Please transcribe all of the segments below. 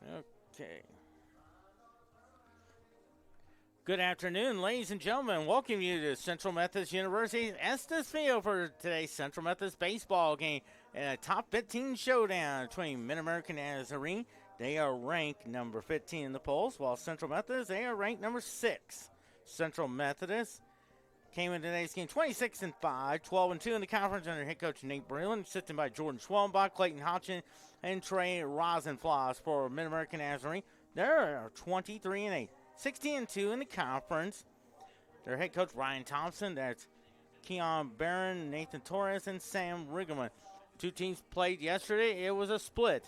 Okay. Good afternoon, ladies and gentlemen. Welcome you to Central Methodist University's Estes Field for today's Central Methodist baseball game and a top 15 showdown between MidAmerica and Nazarene. They are ranked number 15 in the polls, while Central Methodist, they are ranked number 6. Central Methodist came in today's game 26-5, 12-2 in the conference under head coach Nate Breland, assisted by Jordan Schwellenbach, Clayton Hodgson, and Trey Rosenfloss for MidAmerica Nazarene. They are 23-8, 16-2 in the conference. Their head coach Ryan Thompson, that's Keon Barron, Nathan Torres, and Sam Riggleman. Two teams played yesterday. It was a split.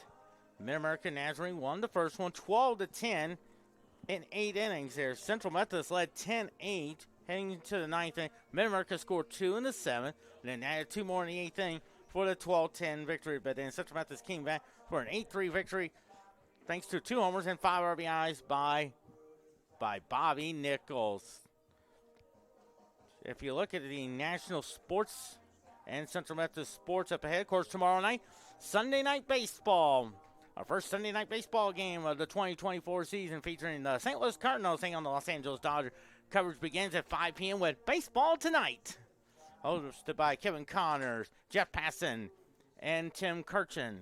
MidAmerica Nazarene won the first one, 12-10 in 8 innings there. Central Methodist led 10-8. Heading into the 9th inning, MidAmerica scored 2 in the 7th, and then added 2 more in the 8th inning for the 12-10 victory. But then Central Methodist came back for an 8-3 victory, thanks to 2 homers and 5 RBIs by Bobby Nichols. If you look at the national sports and Central Methodist sports up ahead, of course, tomorrow night, Sunday Night Baseball. Our first Sunday Night Baseball game of the 2024 season, featuring the St. Louis Cardinals taking on the Los Angeles Dodgers. Coverage begins at 5 p.m. with Baseball Tonight, hosted by Kevin Connors, Jeff Passon, and Tim Kirchin.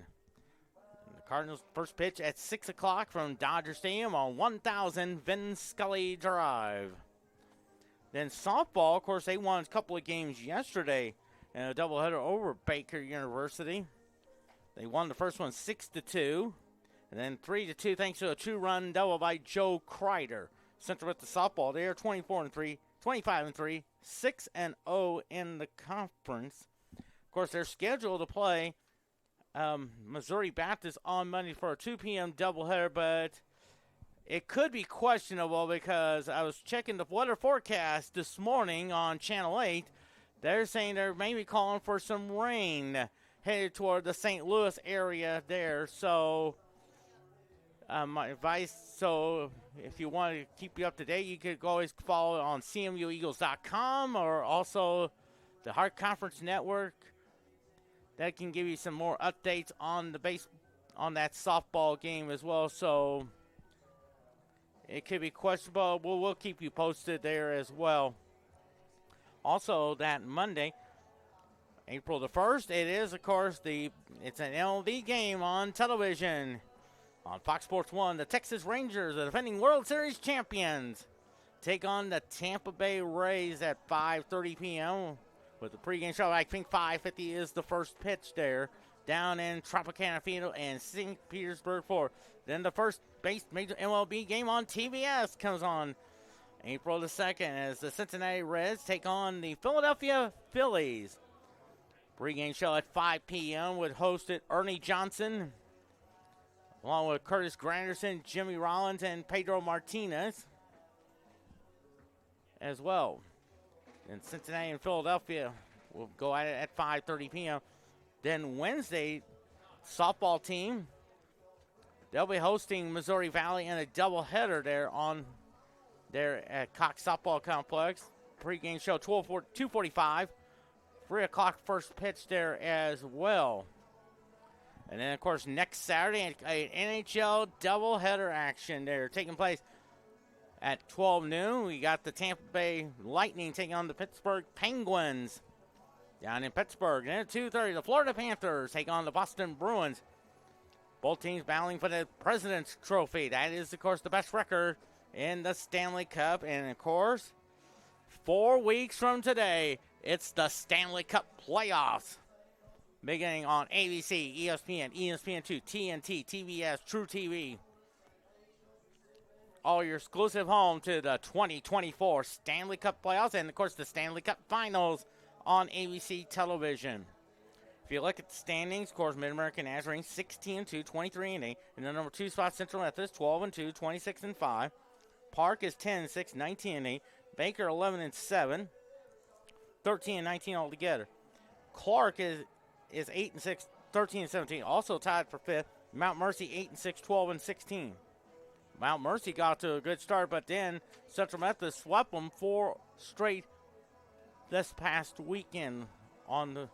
The Cardinals' first pitch at 6 o'clock from Dodger Stadium on 1000 Vin Scully Drive. Then softball, of course, they won a couple of games yesterday in a doubleheader over Baker University. They won the first one 6-2, and then 3-2 thanks to a 2-run double by Joe Kreider. Central Methodist softball, they are 24-3, 25-3, 6-0 in the conference. Of course, they're scheduled to play Missouri Baptist on Monday for a 2 p.m. doubleheader, but it could be questionable because I was checking the weather forecast this morning on Channel 8. They're saying they're maybe calling for some rain headed toward the St. Louis area there, so my advice, so if you want to keep you up to date, you could always follow it on cmueagles.com or also the Hart Conference Network. That can give you some more updates on that softball game as well. So it could be questionable. We'll keep you posted there as well. Also, that Monday, April the 1st, it is, of course, it's an MLB game on television. On Fox Sports 1, the Texas Rangers, the defending World Series champions, take on the Tampa Bay Rays at 5:30 p.m. with the pregame show. I think 5:50 is the first pitch there down in Tropicana Field and St. Petersburg, Florida. Then the first base major MLB game on TBS comes on April the 2nd as the Cincinnati Reds take on the Philadelphia Phillies. Pregame show at 5 p.m. with hosted Ernie Johnson, along with Curtis Granderson, Jimmy Rollins, and Pedro Martinez as well. And Cincinnati and Philadelphia will go at it at 5:30 p.m. Then Wednesday, softball team, they'll be hosting Missouri Valley in a doubleheader there at Cox Softball Complex. Pre-game show 2:45, 3 o'clock first pitch there as well. And then, of course, next Saturday, NHL doubleheader action there taking place at 12 noon. We got the Tampa Bay Lightning taking on the Pittsburgh Penguins down in Pittsburgh. And at 2:30, the Florida Panthers take on the Boston Bruins. Both teams battling for the President's Trophy. That is, of course, the best record in the Stanley Cup. And, of course, 4 weeks from today, it's the Stanley Cup playoffs. Beginning on ABC, ESPN, ESPN2, TNT, TBS, True TV. All your exclusive home to the 2024 Stanley Cup playoffs and, of course, the Stanley Cup finals on ABC television. If you look at the standings, of course, MidAmerica Nazarene 16-2, 23-8. In the number 2 spot, Central Methodist 12-2, 26-5. Park is 10-6, 19-8. Baker 11-7, 13-19 altogether. Clark is 8-6, 13-17, also tied for 5th. Mount Mercy 8-6, 12-16. Mount Mercy got to a good start, but then Central Methodist swept them 4 straight this past weekend on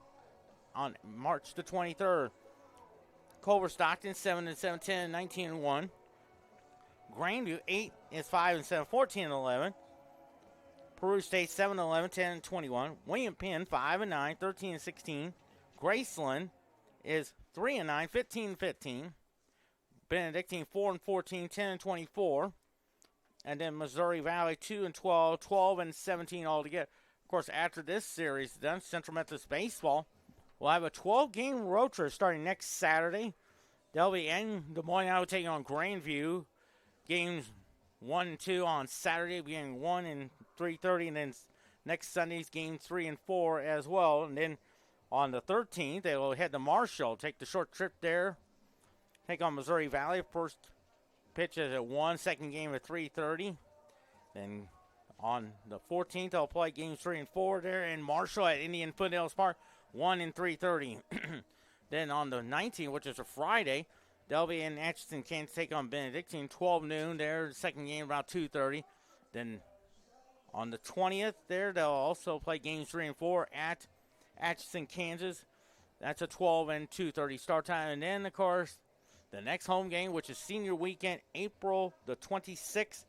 March the 23rd. Culver Stockton 7-7, 10-19-1. Grandview 8 is 5 and 7, 14 and 11. Peru State 7 and 11, 10 and 21. William Penn 5 and 9, 13 and 16. Graceland is 3 and 9, 15 and 15. Benedictine 4 and 14, 10 and 24. And then Missouri Valley 2 and 12, 12 and 17 altogether. Of course, after this series is done, Central Methodist Baseball will have a 12-game road trip starting next Saturday. They'll be in Des Moines, Iowa, taking on Grandview. Games 1 and 2 on Saturday, beginning 1 and 3:30, and then next Sunday's game 3 and 4 as well. And then on the 13th, they will head to Marshall, take the short trip there, take on Missouri Valley. First pitch is at 1, second game at 3:30. Then on the 14th, they'll play games 3 and 4 there in Marshall at Indian Foothills Park, 1 and 3:30. Then on the 19th, which is a Friday, they'll be in Atchison, Kansas, take on Benedictine, 12 noon there. Second game about 2:30. Then on the 20th there, they'll also play games 3 and 4 at Atchison, Kansas. That's a 12 and 2:30 start time. And then, of course, the next home game, which is senior weekend, April the 26th,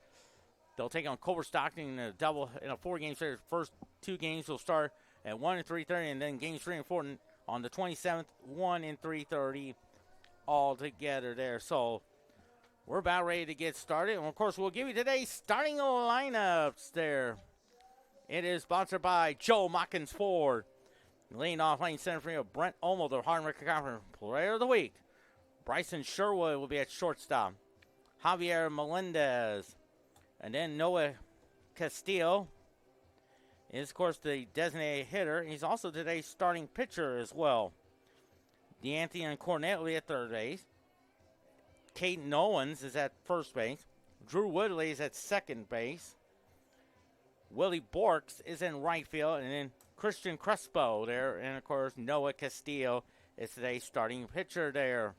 they'll take on Culver Stockton in a 4-game series. First 2 games will start at 1 and 3:30, and then games 3 and 4 on the 27th, 1 and 3:30 all together there. So we're about ready to get started. And, of course, we'll give you today's starting lineups there. It is sponsored by Joe Mockins Ford. Leading off lane center field, Brent Olmo, the Hard-America Conference Player of the Week. Bryson Sherwood will be at shortstop. Javier Melendez. And then Noah Castillo is, of course, the designated hitter. He's also today's starting pitcher as well. DeAnthony Cornett will be at third base. Caden Owens is at first base. Drew Woodley is at second base. Willie Borks is in right field. And then Christian Crespo there. And, of course, Noah Castillo is today's starting pitcher there.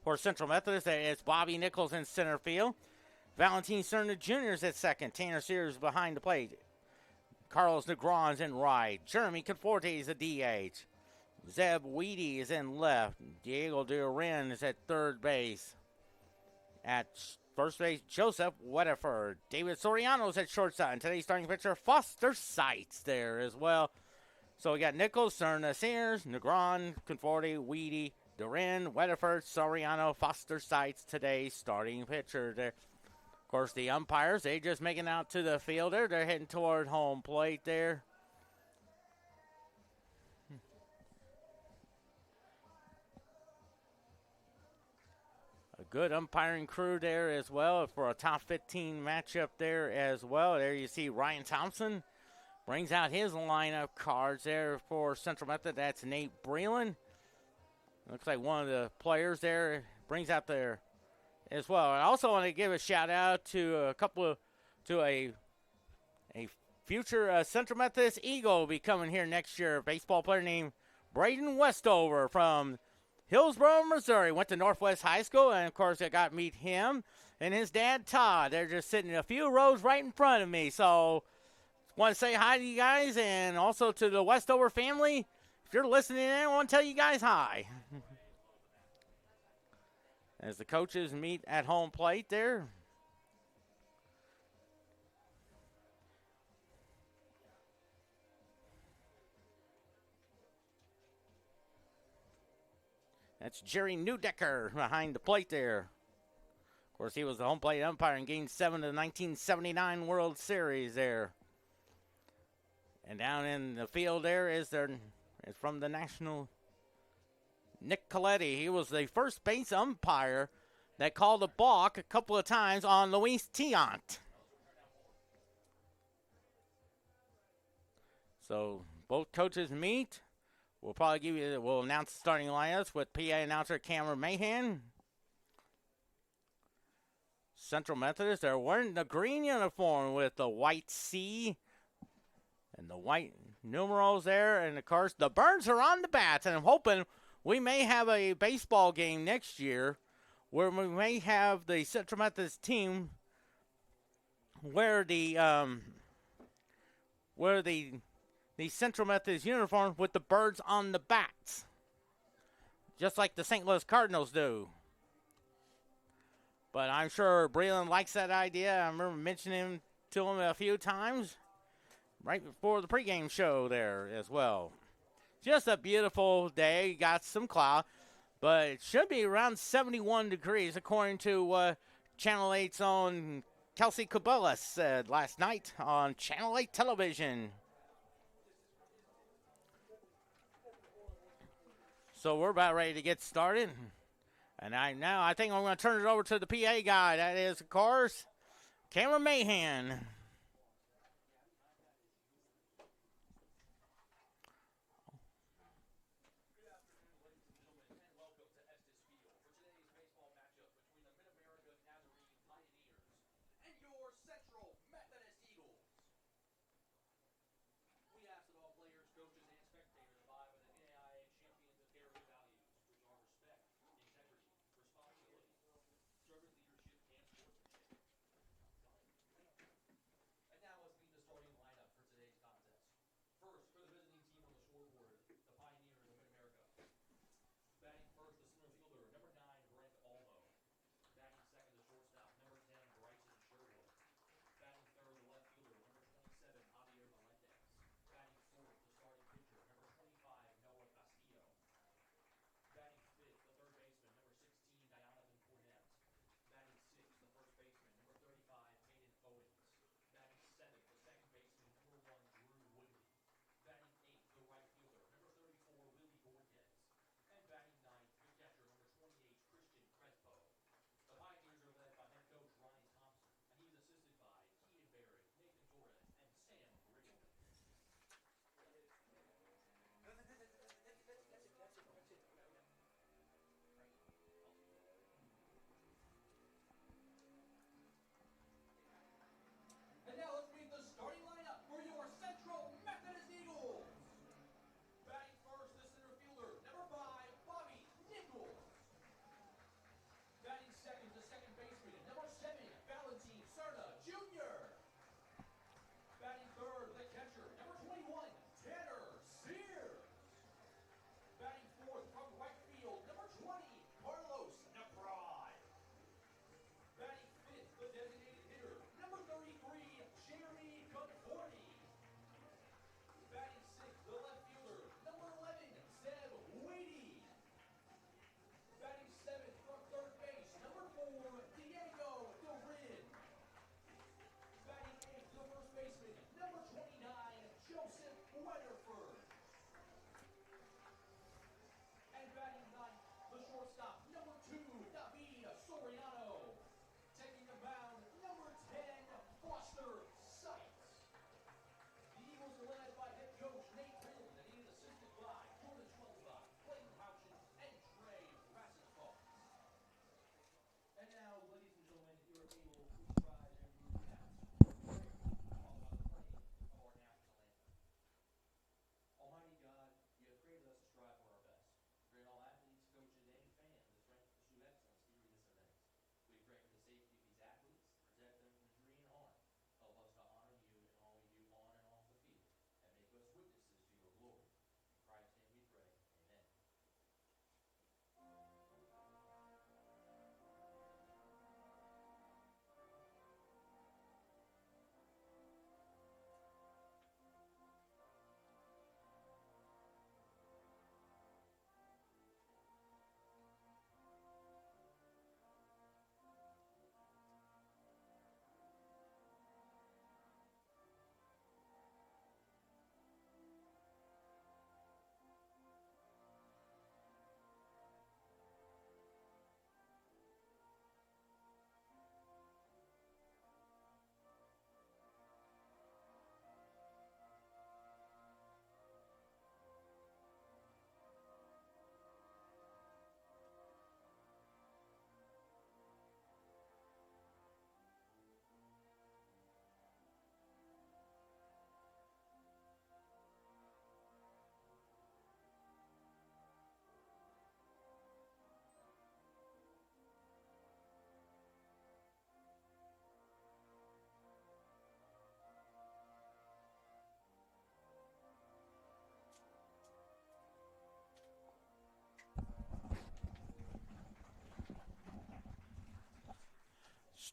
For Central Methodist, it's Bobby Nichols in center field. Valentin Cerna Jr. is at second. Tanner Sears behind the plate. Carlos Negron's in right. Jeremy Conforte is a DH. Zeb Weedy is in left. Diego Duran is at third base. At first base, Joseph Weatherford. David Soriano is at shortstop. And today's starting pitcher, Foster Seitz there as well. So we got Nichols, Cerna, Sears, Negron, Conforte, Weedy, Duran, Weatherford, Soriano, Foster Seitz, today's starting pitcher there. Of course, the umpires, they just making out to the field there. They're heading toward home plate there. A good umpiring crew there as well for a top 15 matchup there as well. There you see Ryan Thompson brings out his lineup cards there for Central Methodist. That's Nate Breland. Looks like one of the players there brings out there as well. I also want to give a shout out to a future Central Methodist Eagle will be coming here next year. A baseball player named Braden Westover from Hillsboro, Missouri. Went to Northwest High School, and of course I got to meet him and his dad Todd. They're just sitting a few rows right in front of me. So want to say hi to you guys, and also to the Westover family. If you're listening in, I want to tell you guys hi. As the coaches meet at home plate there. That's Jerry Newdecker behind the plate there. Of course, he was the home plate umpire in Game 7 of the 1979 World Series there. And down in the field there is from the National, Nick Coletti. He was the first base umpire that called a balk a couple of times on Luis Tiant. So both coaches meet. We'll announce the starting lineups with PA announcer Cameron Mahan. Central Methodist, they're wearing the green uniform with the white C and the white numerals there. And, of course, the Birds are on the bats. And I'm hoping we may have a baseball game next year where we may have the Central Methodist team wear the Central Methodist uniform with the birds on the bats, just like the St. Louis Cardinals do. But I'm sure Breland likes that idea. I remember mentioning him to him a few times right before the pregame show there as well. Just a beautiful day. Got some cloud, but it should be around 71 degrees according to Channel 8's own Kelsey Cabela said last night on Channel 8 television. So we're about ready to get started. And I think I'm going to turn it over to the PA guy. That is, of course, Cameron Mahan. Good afternoon, ladies and gentlemen, and welcome to Estes Field for today's baseball matchup between the MidAmerica Nazarene Pioneers and your Central Methodist Eagles. We ask that all players, coaches, and spectators abide by the NAIA Champions of Character values, which are respect, integrity, responsibility, servant leadership, and sportsmanship.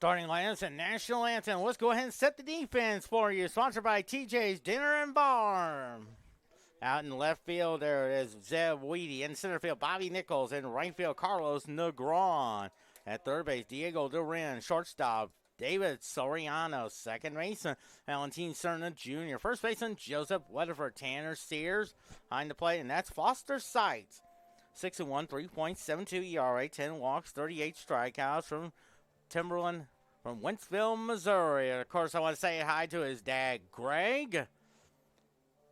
Starting lineups and national anthem. Let's go ahead and set the defense for you. Sponsored by TJ's Dinner and Bar. Out in left field, there is Zeb Weedy. In center field, Bobby Nichols. In right field, Carlos Negron. At third base, Diego Duran. Shortstop, David Soriano. Second baseman, Valentin Cerna Jr. First baseman, Joseph Weatherford. Tanner Sears behind the plate, and that's Foster Seitz. 6-1, 3.72 ERA, 10 walks, 38 strikeouts from Timberland from Wentzville, Missouri. And of course, I want to say hi to his dad, Greg,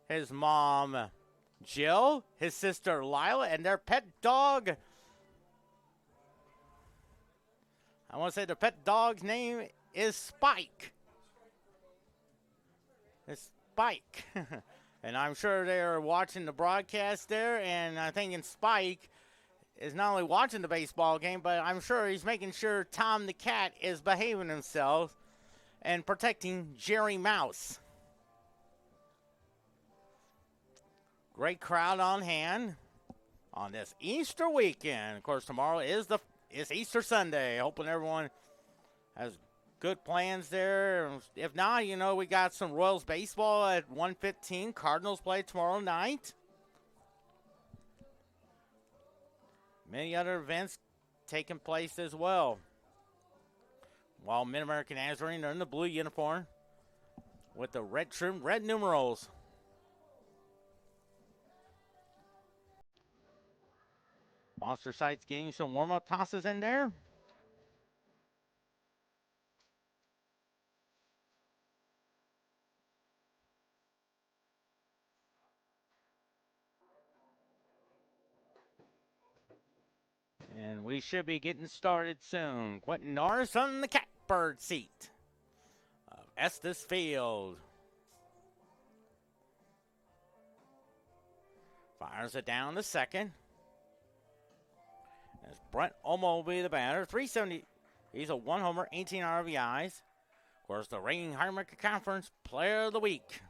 his mom, Jill, his sister, Lila, and their pet dog. I want to say the pet dog's name is Spike. It's Spike. And I'm sure they're watching the broadcast there, and I'm thinking Spike is not only watching the baseball game, but I'm sure he's making sure Tom the cat is behaving himself and protecting Jerry Mouse. Great crowd on hand on this Easter weekend. Of course, tomorrow is Easter Sunday. Hoping everyone has good plans there. If not, we got some Royals baseball at 1:15. Cardinals play tomorrow night. Many other events taking place as well. While MidAmerica Nazarene are in the blue uniform with the red trim, red numerals. Monster Sites getting some warm-up tosses in there. And we should be getting started soon. Quentin Norris on the catbird seat of Estes Field. Fires it down to second. As Brent Olmo will be the batter. 370. He's a one homer, 18 RBIs. Of course, the reigning MidAmerica Conference Player of the Week.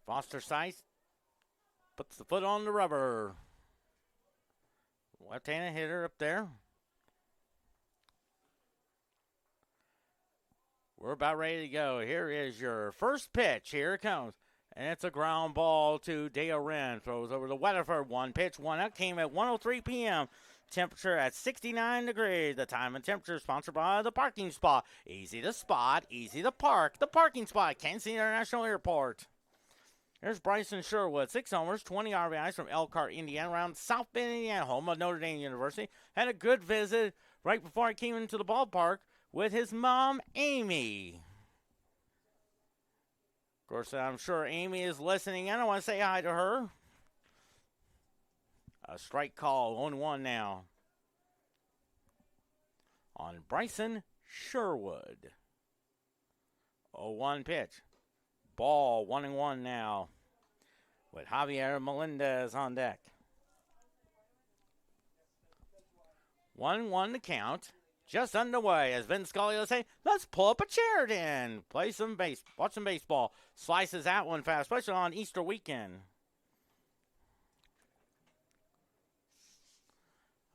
Foster Seitz puts the foot on the rubber. Left-handed hitter up there. We're about ready to go. Here is your first pitch. Here it comes. And it's a ground ball to Dale Wren. Throws over to Weatherford. One pitch, one out. Came at 1:03 p.m. Temperature at 69 degrees. The time and temperature sponsored by the Parking Spot. Easy to spot, easy to park. The Parking Spot, Kansas City International Airport. There's Bryson Sherwood, 6 homers, 20 RBIs from Elkhart, Indiana, around South Bend, Indiana, home of Notre Dame University. Had a good visit right before he came into the ballpark with his mom, Amy. Of course, I'm sure Amy is listening in. I want to say hi to her. A strike call, 1-1 now on Bryson Sherwood. 0-1 pitch. Ball, 1-1 now with Javier Melendez on deck. 1-1 to count. Just underway as Vince Scully will say, let's pull up a chair then. Play some watch some baseball. Slices that one fast, especially on Easter weekend.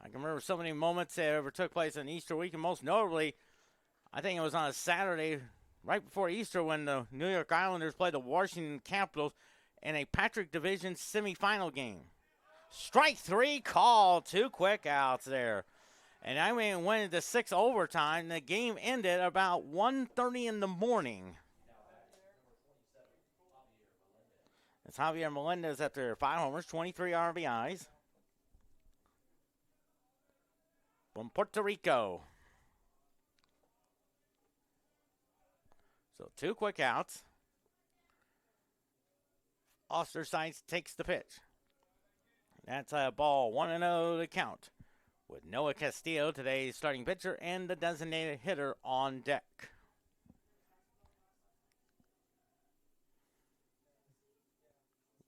I can remember so many moments that ever took place on Easter weekend. Most notably, I think it was on a Saturday right before Easter when the New York Islanders played the Washington Capitals in a Patrick Division semifinal game. Strike three call. 2 quick outs there. And I mean, went into 6 overtime. The game ended about 1:30 in the morning. It's Javier Melendez after 5 homers, 23 RBIs. From Puerto Rico. So 2 quick outs. Foster Seitz takes the pitch. That's a ball, 1-0 to count. With Noah Castillo, today's starting pitcher, and the designated hitter on deck.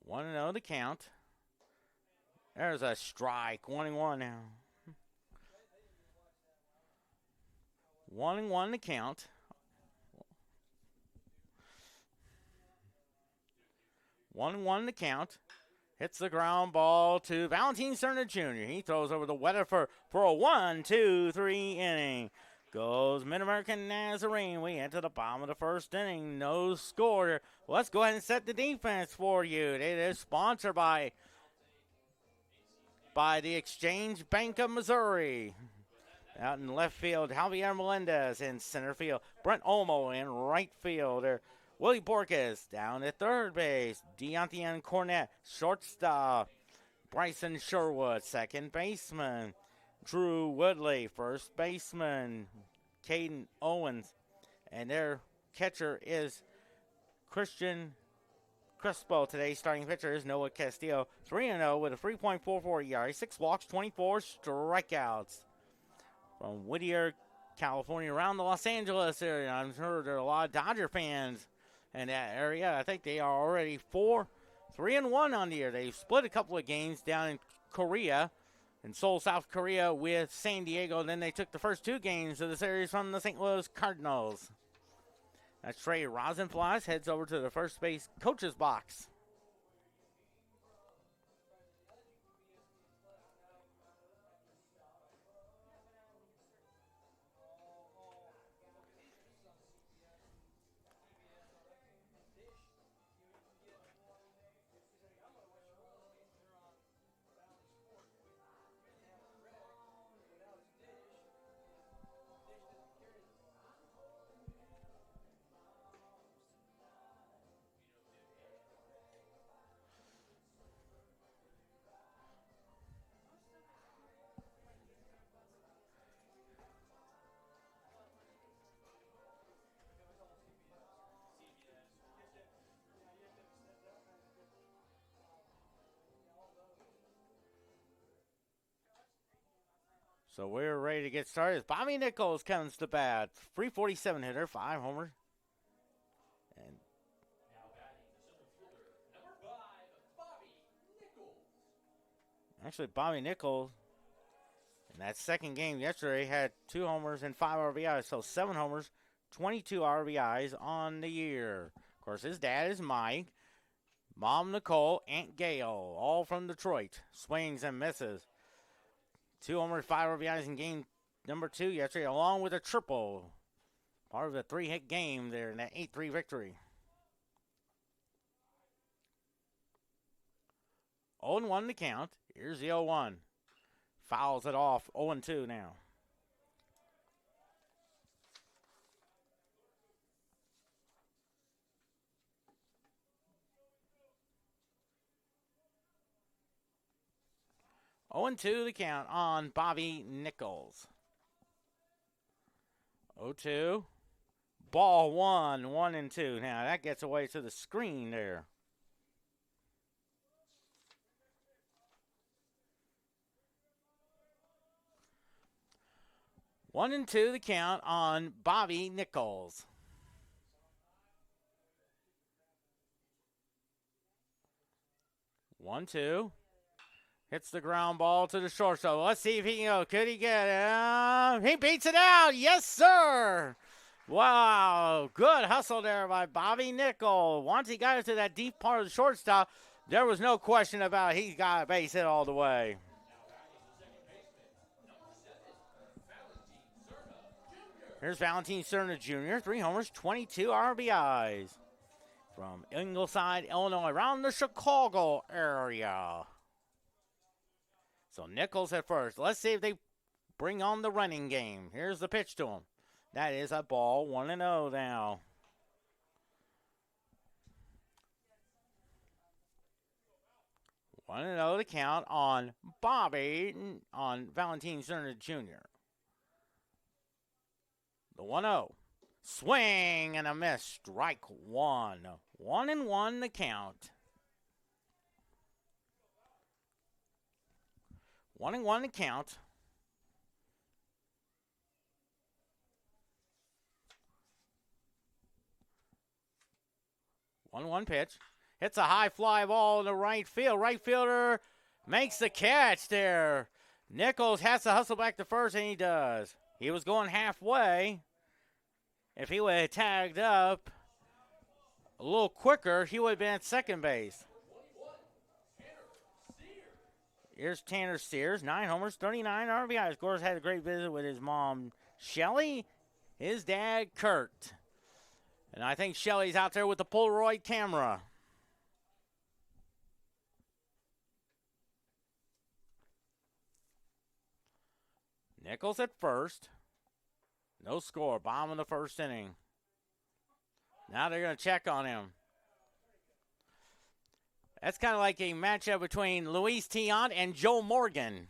One and 0 to count. There's a strike. 1-1 now. 1-1 to count. 1-1 to count. Hits the ground ball to Valentin Cerna Jr. He throws over the Weatherford for a 1-2-3 inning. Goes MidAmerica Nazarene. We enter the bottom of the first inning. No score. Let's go ahead and set the defense for you. It is sponsored by the Exchange Bank of Missouri. Out in left field, Javier Melendez. In center field, Brent Olmo. In right field, Willie Borges. Down at third base, Deontay Cornett. Shortstop, Bryson Sherwood. Second baseman, Drew Woodley. First baseman, Caden Owens. And their catcher is Christian Crespo. Today's starting pitcher is Noah Castillo. 3-0 with a 3.44 ERA, 6 walks, 24 strikeouts. From Whittier, California, around the Los Angeles area. I'm sure there are a lot of Dodger fans in that area. I think they are already 3-1 on the year. They've split a couple of games down in Korea, in Seoul, South Korea, with San Diego. Then they took the first 2 games of the series from the St. Louis Cardinals. That's Trey Rosenflies heads over to the first base coach's box. So we're ready to get started. Bobby Nichols comes to bat. 347 hitter, 5 homers. And Now batting the center fielder, number 5, Bobby Nichols. actually, Bobby Nichols, in that second game yesterday, had 2 homers and 5 RBIs. So 7 homers, 22 RBIs on the year. Of course, his dad is Mike. Mom Nicole, Aunt Gail, all from Detroit. Swings and misses. 2 homers, 5 RBIs in game number 2 yesterday, along with a triple. Part of the 3-hit game there in that 8-3 victory. 0-1 the count. Here's the 0-1. Fouls it off. 0-2 now. Oh and 2 the count on Bobby Nichols. 0-2. Ball 1, 1-2. Now that gets away to the screen there. One and 2 the count on Bobby Nichols. 1-2. Hits the ground ball to the shortstop. Let's see if he can go. Could he get it? He beats it out. Yes, sir. Wow. Good hustle there by Bobby Nichols. Once he got it to that deep part of the shortstop, there was no question about it. He got a base hit all the way. Here's Valentin Cerna Jr., 3 homers, 22 RBIs. From Ingleside, Illinois, around the Chicago area. So Nichols at first. Let's see if they bring on the running game. Here's the pitch to him. That is a ball, 1-0 now. One and 0 to count on Valentin Cerna Jr. The 1-0. Swing and a miss. Strike 1. 1-1 the count. 1-1 the count. One pitch. Hits a high fly ball in the right field. Right fielder makes the catch there. Nichols has to hustle back to first, and he does. He was going halfway. If he would have tagged up a little quicker, he would have been at second base. Here's Tanner Sears, 9 homers, 39 RBIs. Of course, had a great visit with his mom, Shelly, his dad, Kurt. And I think Shelly's out there with the Polaroid camera. Nichols at first. No score. Bottom of the first inning. Now they're going to check on him. That's kind of like a matchup between Luis Tiant and Joe Morgan.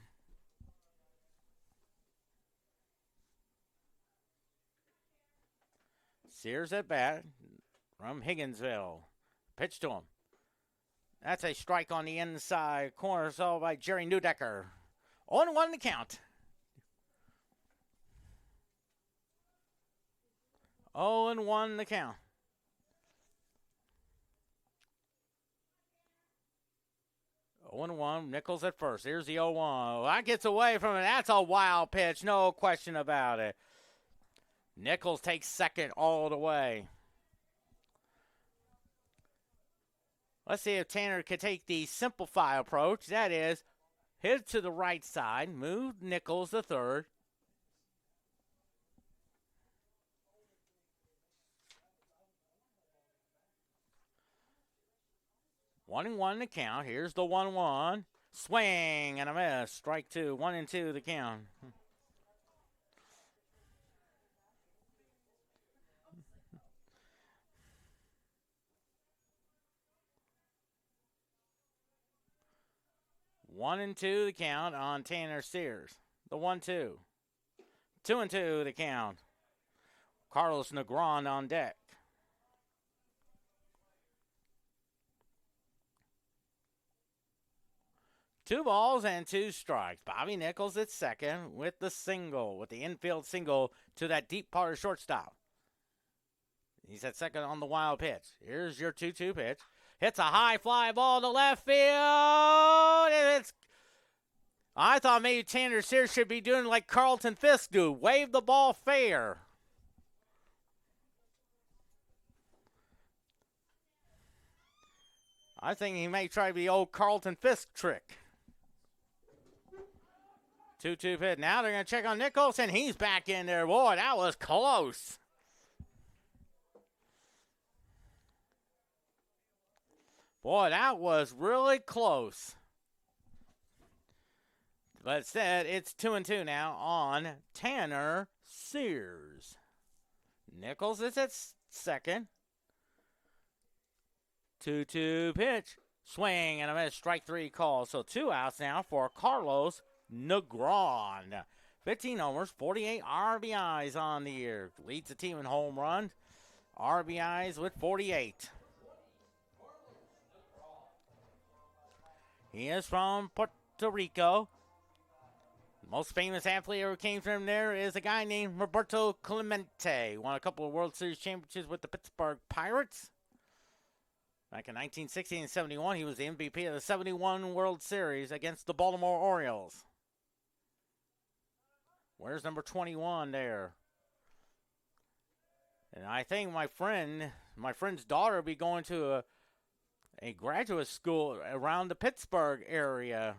Sears at bat from Higginsville. Pitch to him. That's a strike on the inside corner, so by Jerry Newdecker. 0-1 to count. 0-1 the count. One one. Nichols at first. Here's the 0-1. That gets away from it. That's a wild pitch. No question about it. Nichols takes second all the way. Let's see if Tanner could take the simplify approach. That is, hit to the right side. Move Nichols to third. One and one to count. Here's the 1-1. Swing and a miss. Strike two. 1-2 the count. One and two the count on Tanner Sears. The 1-2. 2-2 the count. Carlos Negron on deck. Two balls and two strikes. Bobby Nichols at second with the single, with the infield single to that deep part of shortstop. He's at second on the wild pitch. Here's your 2-2 pitch. Hits a high fly ball to left field. And I thought maybe Tanner Sears should be doing like Carlton Fisk do. Wave the ball fair. I think he may try the old Carlton Fisk trick. 2-2 pitch. Now they're going to check on Nichols, and he's back in there. Boy, that was close. Boy, that was really close. But instead, it's 2-2 now on Tanner Sears. Nichols is at second. 2-2 pitch. Swing and a miss. Strike three call. So 2 outs now for Carlos Negron. 15 homers, 48 RBIs on the year. Leads the team in home runs. RBIs with 48. He is from Puerto Rico. The most famous athlete who came from there is a guy named Roberto Clemente. Won a couple of World Series championships with the Pittsburgh Pirates. Back in 1960 and 71, he was the MVP of the 71 World Series against the Baltimore Orioles. Where's number 21 there? And I think my friend's daughter will be going to a graduate school around the Pittsburgh area.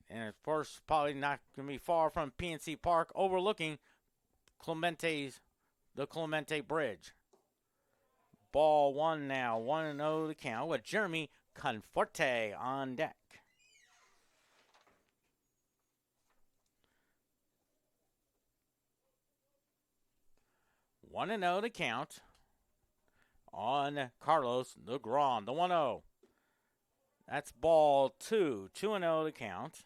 And of course, probably not going to be far from PNC Park, overlooking the Clemente Bridge. Ball one now, 1-0 the count with Jeremy Conforte on deck. One and 0 to count on Carlos Negron, the 1-0. That's ball two, 2-0 to count.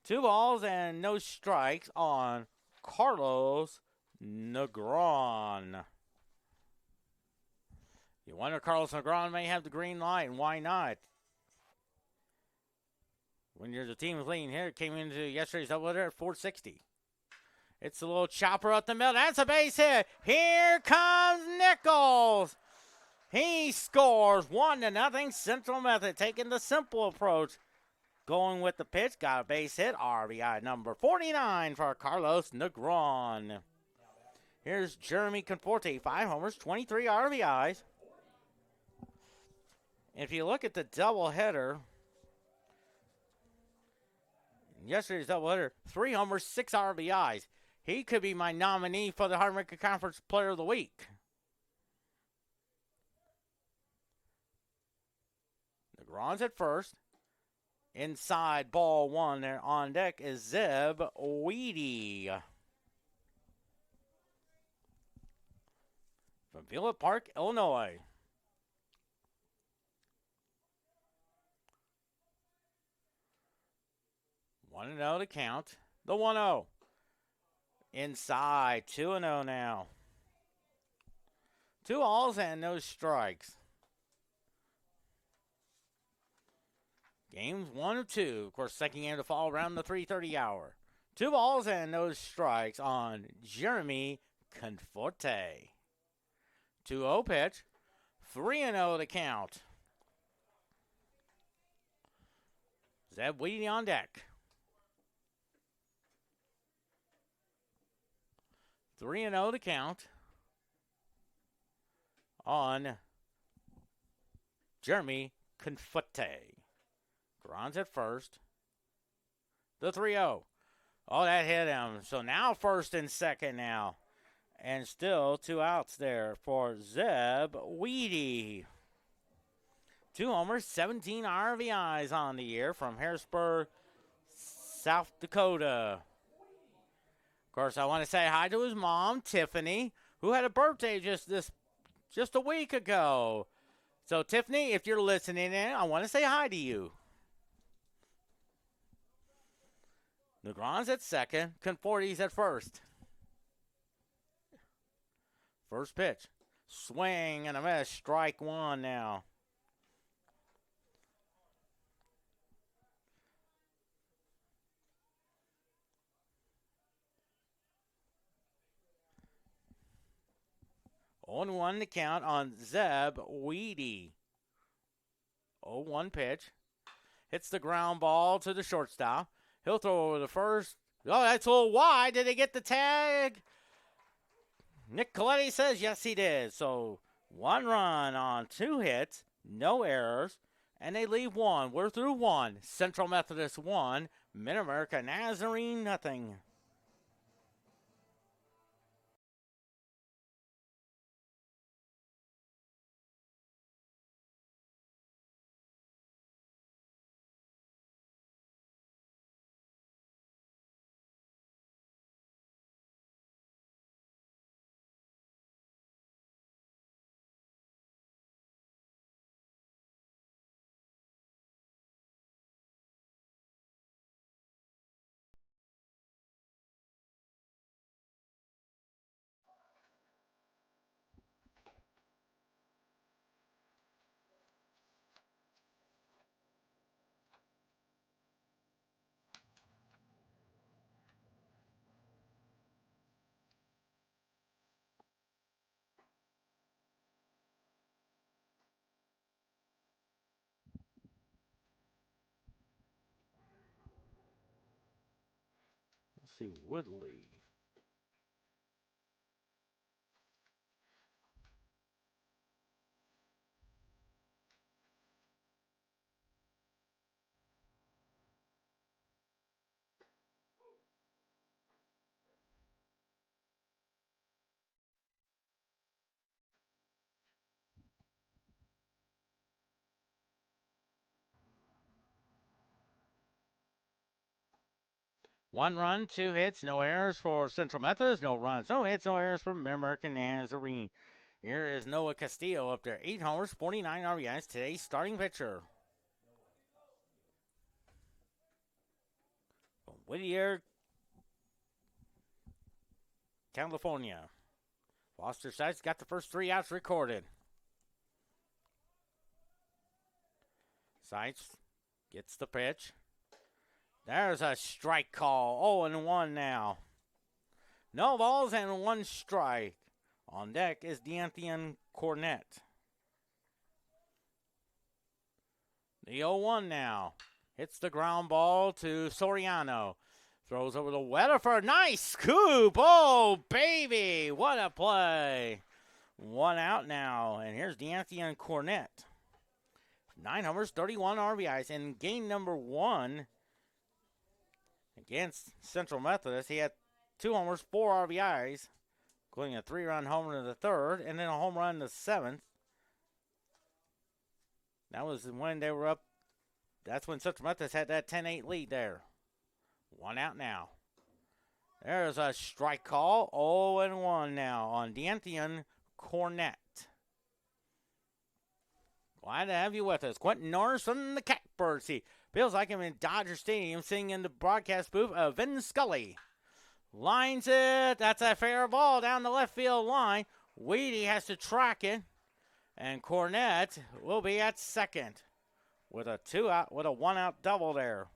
2 balls and no strikes on Carlos Negron. You wonder if Carlos Negron may have the green light, and why not? When you're the team leading here, it came into yesterday's doubleheader at 460. It's a little chopper up the middle. That's a base hit. Here comes Nichols. He scores 1-0. Central Method taking the simple approach. Going with the pitch. Got a base hit. RBI number 49 for Carlos Negron. Here's Jeremy Conforte. 5 homers, 23 RBIs. If you look at the doubleheader, yesterday's doubleheader, 3 homers, 6 RBIs. He could be my nominee for the Hard-American Conference Player of the Week. Negron's at first. Inside, ball 1 there on deck is Zeb Weedy from Villa Park, Illinois. One and 0 to count. The 1-0. Inside, 2-0 now. 2 balls and no strikes. Games 1 of 2. Of course, second game to fall around the 3:30 hour. 2 balls and no strikes on Jeremy Conforte. 2-0 pitch. 3-0 to count. Zeb Weedy on deck. 3-0 to count on Jeremy Conforte. Gron's at first. The 3-0. Oh, that hit him. So now first and second now. And still 2 outs there for Zeb Weedy. 2 homers, 17 RBIs on the year from Harrisburg, South Dakota. Of course, I want to say hi to his mom, Tiffany, who had a birthday just a week ago. So, Tiffany, if you're listening in, I want to say hi to you. Negron's at second. Conforte's at first. First pitch. Swing and a miss. Strike 1 now. On 1 to count on Zeb Weedy. 0-1 pitch. Hits the ground ball to the shortstop. He'll throw over the first. Oh, that's a little wide. Did he get the tag? Nick Coletti says yes, he did. So 1 run on 2 hits, no errors, and they leave 1. We're through 1. Central Methodist 1, MidAmerica Nazarene nothing. Let's see, Woodley. One run, 2 hits, no errors for Central Methodist. No runs, no hits, no errors for MidAmerica Nazarene. Here is Noah Castillo up there. 8 homers, 49 RBIs. Today's starting pitcher. From Whittier, California. Foster Sites got the first 3 outs recorded. Sites gets the pitch. There's a strike call. 0-1 now. No balls and 1 strike. On deck is D'Anthony Cornett. The 0-1 now. Hits the ground ball to Soriano. Throws over to Weatherford. Nice scoop. Oh, baby. What a play. 1 out now. And here's D'Anthony Cornett. 9 homers, 31 RBIs. And game number 1 against Central Methodist, he had 2 homers, 4 RBIs, including a 3-run homer in the 3rd, and then a home run in the 7th. That was when they were up. That's when Central Methodist had that 10-8 lead there. 1 out now. There's a strike call. 0-1 now on D'Anthony Cornett. Glad to have you with us. Quentin Norris from the Catbirds. He feels like I'm in Dodger Stadium sitting in the broadcast booth of Vin Scully. Lines it. That's a fair ball down the left field line. Weedy has to track it. And Cornett will be at second with a 1-out double there.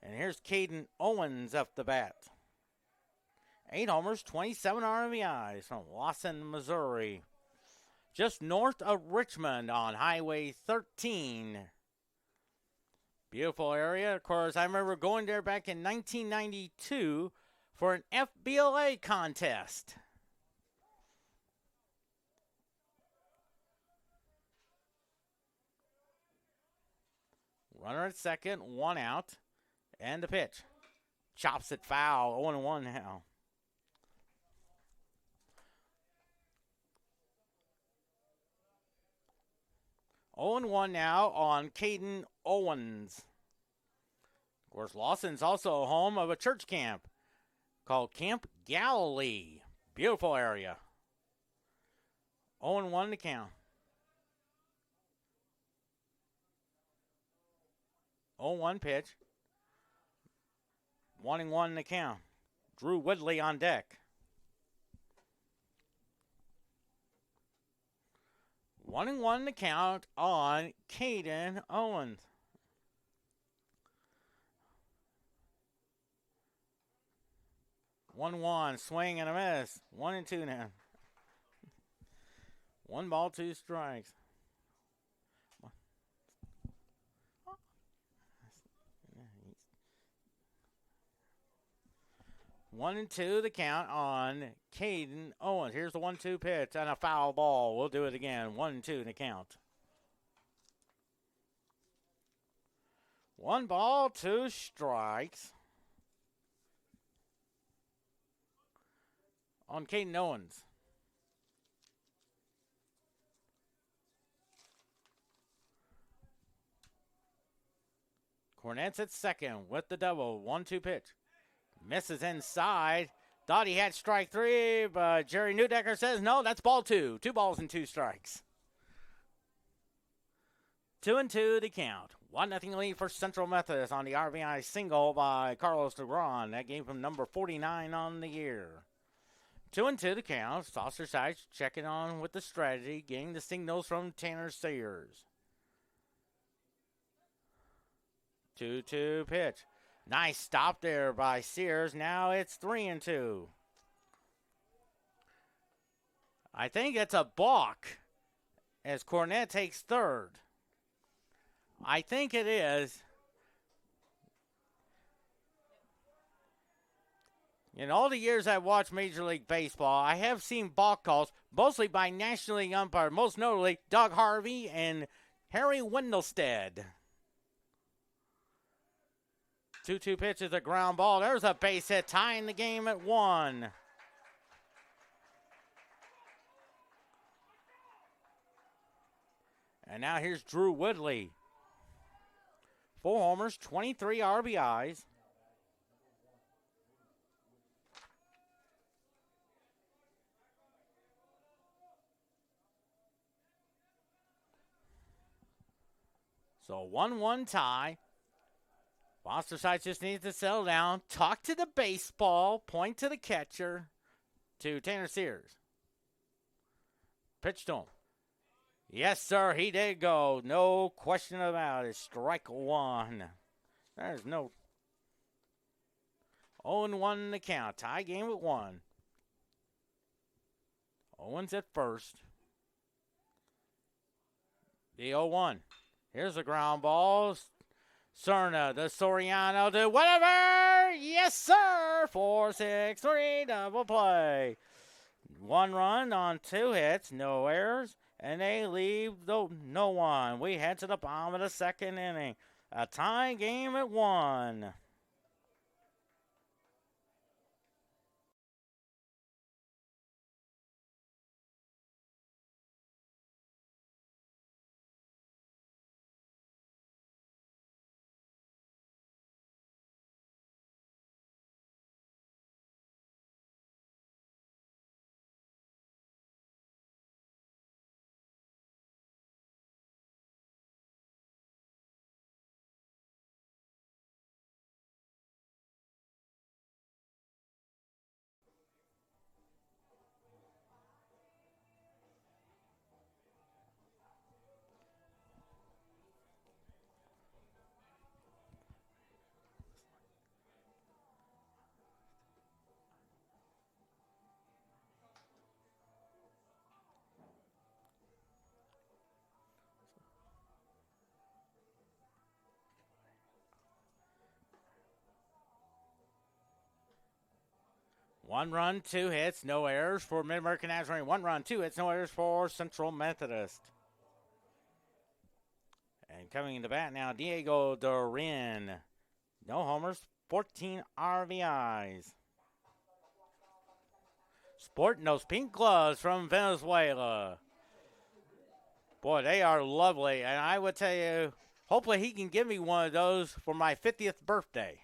And here's Caden Owens up the bat. 8 homers, 27 RBIs from Lawson, Missouri. Just north of Richmond on Highway 13. Beautiful area. Of course, I remember going there back in 1992 for an FBLA contest. Runner at second, 1 out. And the pitch. Chops it foul. 0-1 now. 0-1 now on Caden Owens. Of course, Lawson's also home of a church camp called Camp Galilee. Beautiful area. 0-1 to count. 0-1 pitch. 1-1 to count. Drew Woodley on deck. 1-1 to count on Caden Owens. One swing and a miss. 1-2 now. 1 ball, 2 strikes. 1-2 the count on Caden Owens. Here's the 1-2 pitch and a foul ball. We'll do it again. 1-2 the count. 1 ball, 2 strikes on Caden Owens. Cornett's at second with the double. 1-2 pitch. Misses inside. Thought he had strike 3, but Jerry Newdecker says, no, that's ball 2. 2 balls and 2 strikes. 2-2 to count. 1-0 lead for Central Methodist on the RBI single by Carlos DeGron. That gave him number 49 on the year. 2-2 to count. Saucer Sides checking on with the strategy, getting the signals from Tanner Sayers. 2-2 pitch. Nice stop there by Sears. Now it's 3-2. I think it's a balk as Cornett takes third. I think it is. In all the years I've watched Major League Baseball, I have seen balk calls, mostly by National League umpires, most notably Doug Harvey and Harry Wendelstead. 2-2 pitch is a ground ball. There's a base hit, tying the game at 1. And now here's Drew Woodley. 4 homers, 23 RBIs. So 1-1 tie. Foster Sides just needs to settle down, talk to the baseball, point to the catcher, to Tanner Sears. Pitch to him. Yes, sir, he did go. No question about it. Strike 1. There's no 0-1 the count. Tie game at 1. Owens at first. The 0-1. Here's the ground ball. Cerna, the Soriano, to whatever. Yes, sir. 4-6-3 double play. 1 run on 2 hits, no errors, and they leave no one. We head to the bottom of the 2nd inning. A tie game at 1. One run, 2 hits, no errors for MidAmerica Nazarene. 1 run, 2 hits, no errors for Central Methodist. And coming into bat now, Diego Dorin. No homers, 14 RBIs. Sporting those pink gloves from Venezuela. Boy, they are lovely. And I would tell you, hopefully he can give me one of those for my 50th birthday.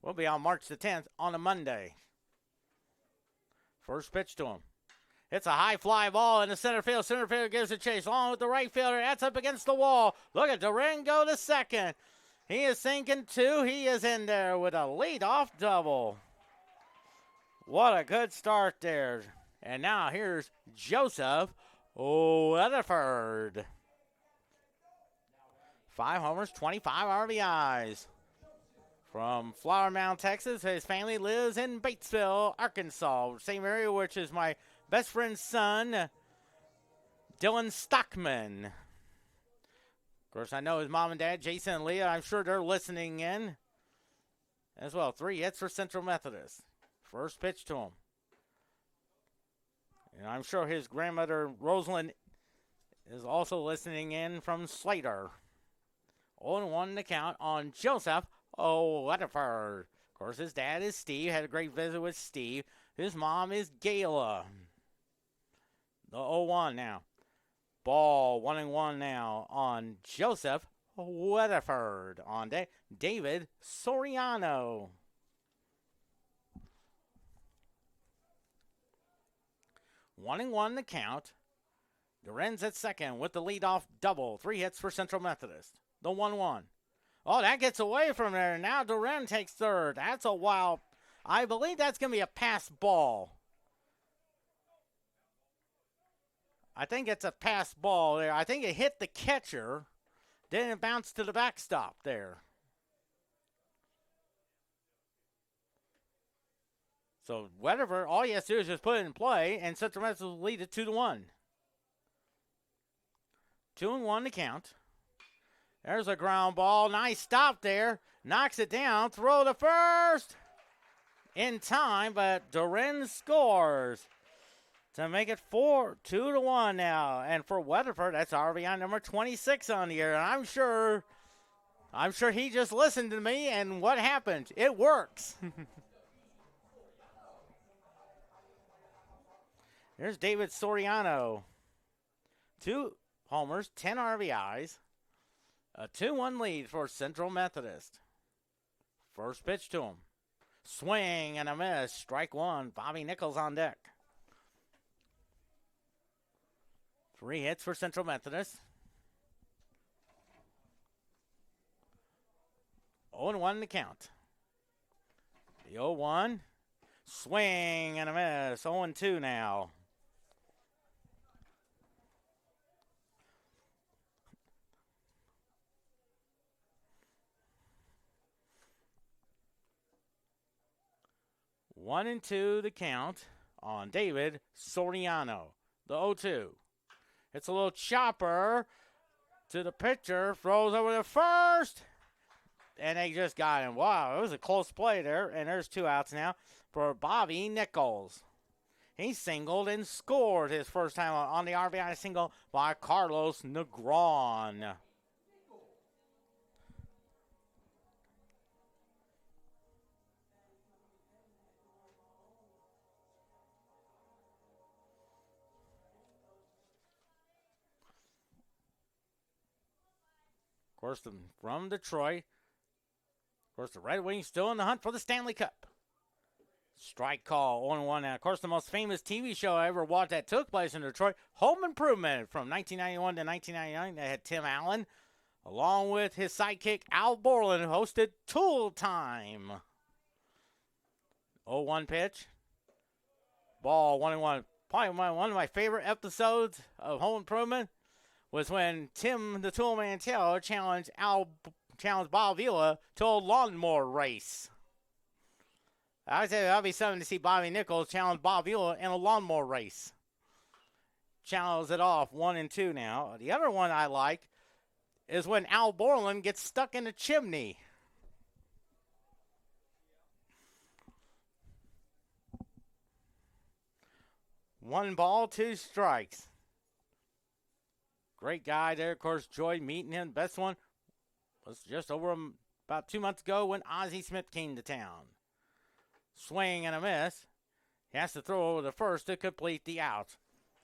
We'll be on March the 10th on a Monday. First pitch to him. It's a high fly ball in the center field. Center field gives a chase along with the right fielder. That's up against the wall. Look at Duran go to second. He is sinking 2. He is in there with a leadoff double. What a good start there. And now here's Joseph Weatherford. 5 homers, 25 RBIs. From Flower Mound, Texas, his family lives in Batesville, Arkansas, same area which is my best friend's son, Dylan Stockman. Of course, I know his mom and dad, Jason and Leah. I'm sure they're listening in as well. 3 hits for Central Methodist. First pitch to him. And I'm sure his grandmother, Rosalind, is also listening in from Slater. 0-1 the count on Joseph Weatherford. Of course, his dad is Steve. Had a great visit with Steve. His mom is Gayla. The 0-1 now. Ball 1-1 now on Joseph Weatherford. On David Soriano. 1-1 the count. Duren's at second with the leadoff double. 3 hits for Central Methodist. The 1-1. Oh, that gets away from there. Now Duran takes third. That's a wild. I believe that's going to be a pass ball. I think it's a pass ball there. I think it hit the catcher. Then it bounced to the backstop there. So Weatherford, all he has to do is just put it in play, and Central Methodist will lead it 2-1. 2-1 to count. There's a ground ball. Nice stop there. Knocks it down. Throw to first. In time, but Duran scores to make it 2-1 now. And for Weatherford, that's RBI number 26 on the year. And I'm sure he just listened to me, and what happened? It works. There's David Soriano. 2 homers, 10 RBIs. A 2-1 lead for Central Methodist. First pitch to him. Swing and a miss. Strike 1. Bobby Nichols on deck. 3 hits for Central Methodist. 0-1 to count. The 0-1. Swing and a miss. 0-2 now. One and 2 the count on David Soriano. The 0-2. It's a little chopper to the pitcher. Throws over the first. And they just got him. Wow, it was a close play there. And there's 2 outs now for Bobby Nichols. He singled and scored his first time on the RBI single by Carlos Negron. Of course, from Detroit. Of course, the Red Wings still in the hunt for the Stanley Cup. Strike call, 1-1 now. Of course, the most famous TV show I ever watched that took place in Detroit, Home Improvement, from 1991 to 1999. They had Tim Allen, along with his sidekick Al Borland, who hosted Tool Time. 0-1 pitch. Ball 1-1. Probably one of my favorite episodes of Home Improvement was when Tim the Toolman Taylor challenged Bob Vila to a lawnmower race. I would say that'd be something to see Bobby Nichols challenge Bob Vila in a lawnmower race. Channels it off 1-2 now. The other one I like is when Al Borland gets stuck in a chimney. One ball, two strikes. Great guy there. Of course, Joy meeting him. Best one was just over about 2 months ago when Ozzie Smith came to town. Swing and a miss. He has to throw over the first to complete the out.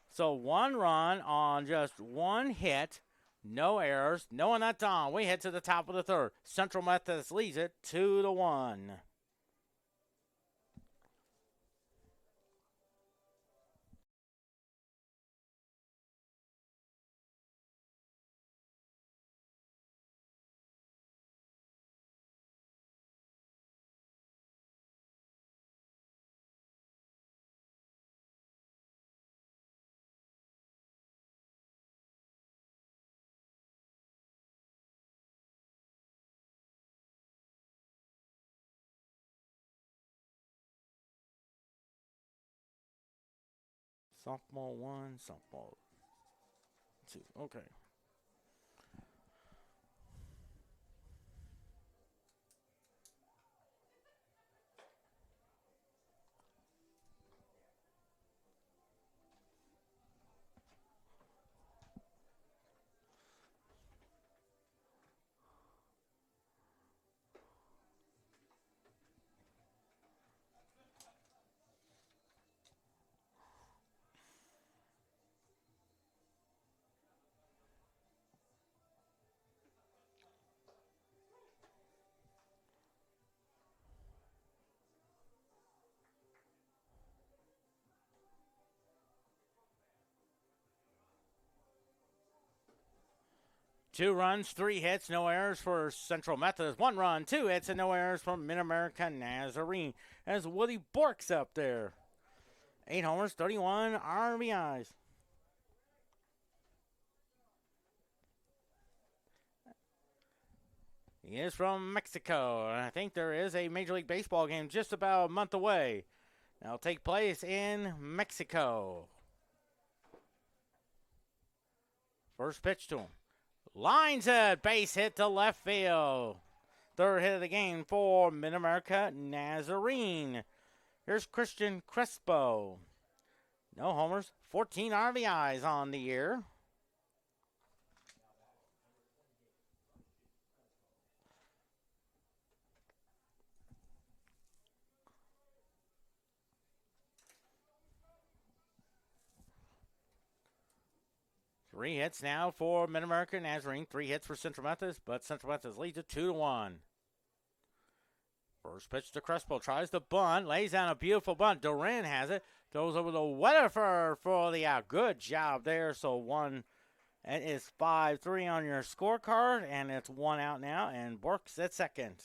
So 1 run on just 1 hit. No errors. No one that's on. We head to the top of the third. Central Methodist leads it 2-1. Softball 1, softball 2. Okay. Two runs, 3 hits, no errors for Central Methodist. 1 run, 2 hits, and no errors from MidAmerica Nazarene. As Woody Bork's up there. 8 homers, 31 RBIs. He is from Mexico, and I think there is a Major League Baseball game just about a month away. That'll take place in Mexico. First pitch to him. Lines it, base hit to left field. Third hit of the game for MidAmerica Nazarene. Here's Christian Crespo. No homers, 14 RBIs on the year. Three hits now for MidAmerica Nazarene. 3 hits for Central Methodist, but Central Methodist leads it 2-1. First pitch to Crespo. Tries to bunt. Lays down a beautiful bunt. Duran has it. Throws over to Weatherford for the out. Good job there. So it is 5-3 on your scorecard, and it's 1 out now, and Bork's at second.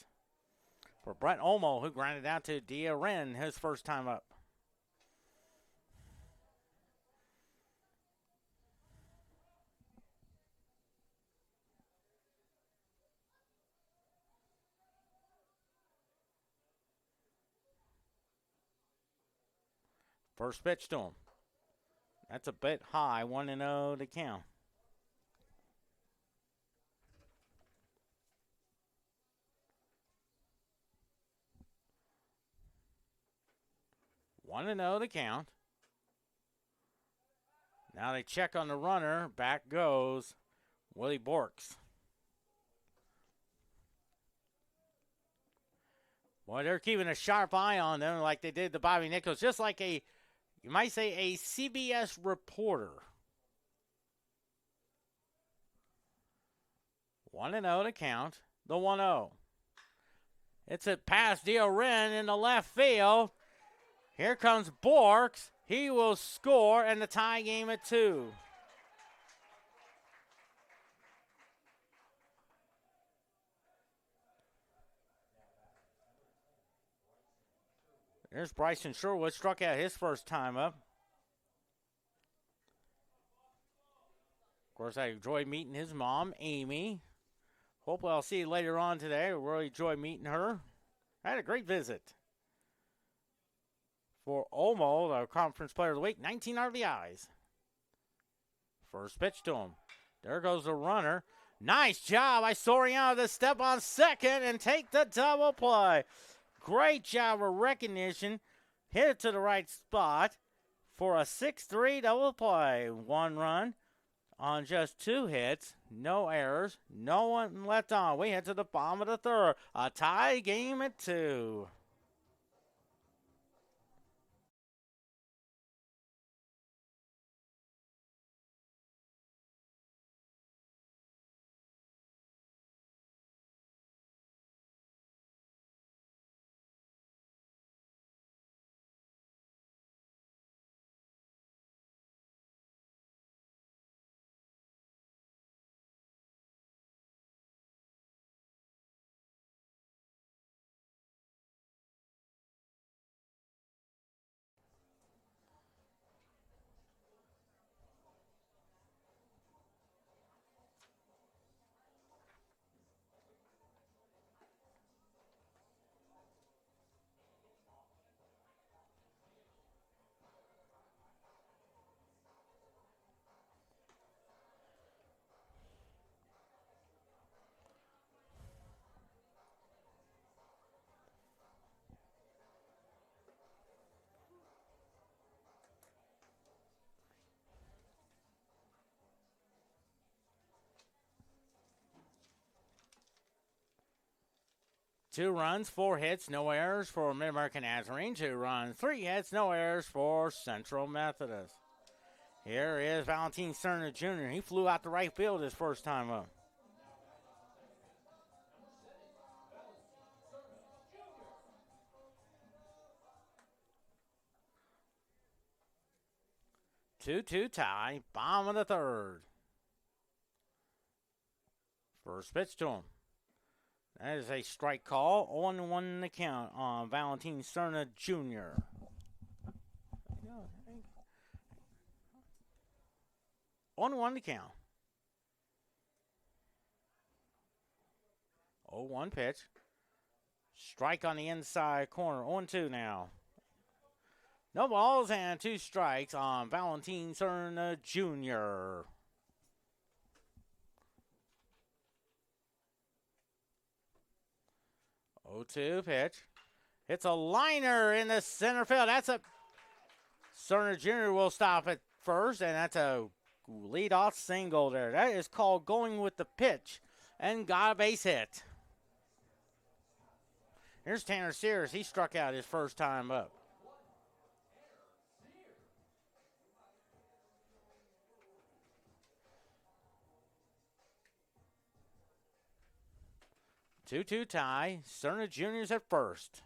For Brett Olmo, who grounded out to Duran his first time up. First pitch to him. That's a bit high. 1-0 to count. One to know the count. Now they check on the runner. Back goes Willie Borks. Boy, they're keeping a sharp eye on them like they did to Bobby Nichols. Just like you might say, a CBS reporter. 1-0 to count. The 1-0. It's a pass, Dio Wren in the left field. Here comes Borks. He will score, and the tie game at 2. There's Bryson Sherwood, struck out his first time up. Of course, I enjoyed meeting his mom, Amy. Hopefully I'll see you later on today. I really enjoyed meeting her. I had a great visit. For Olmo, the Conference Player of the Week, 19 RBIs. First pitch to him. There goes the runner. Nice job by Soriano to step on second and take the double play. Great job of recognition. Hit it to the right spot for a 6-3 double play. 1 run on just 2 hits. No errors. No one left on. We head to the bottom of the 3rd. A tie game at 2. Two runs, 4 hits, no errors for MidAmerica Nazarene. 2 runs, 3 hits, no errors for Central Methodist. Here is Valentin Cerna Jr. He flew out to right field his first time up. Two-two tie, bottom of the 3rd. First pitch to him. That is a strike call. 0-1 the count on Valentin Cerna Jr. 0-1 the count. 0-1 pitch. Strike on the inside corner. 0-2 now. No balls and 2 strikes on Valentin Cerna Jr. 0-2 pitch. It's a liner in the center field. That's a Cerna Jr. will stop at first, and that's a leadoff single there. That is called going with the pitch and got a base hit. Here's Tanner Sears. He struck out his first time up. Two-two tie. Cerna Jr.'s at first.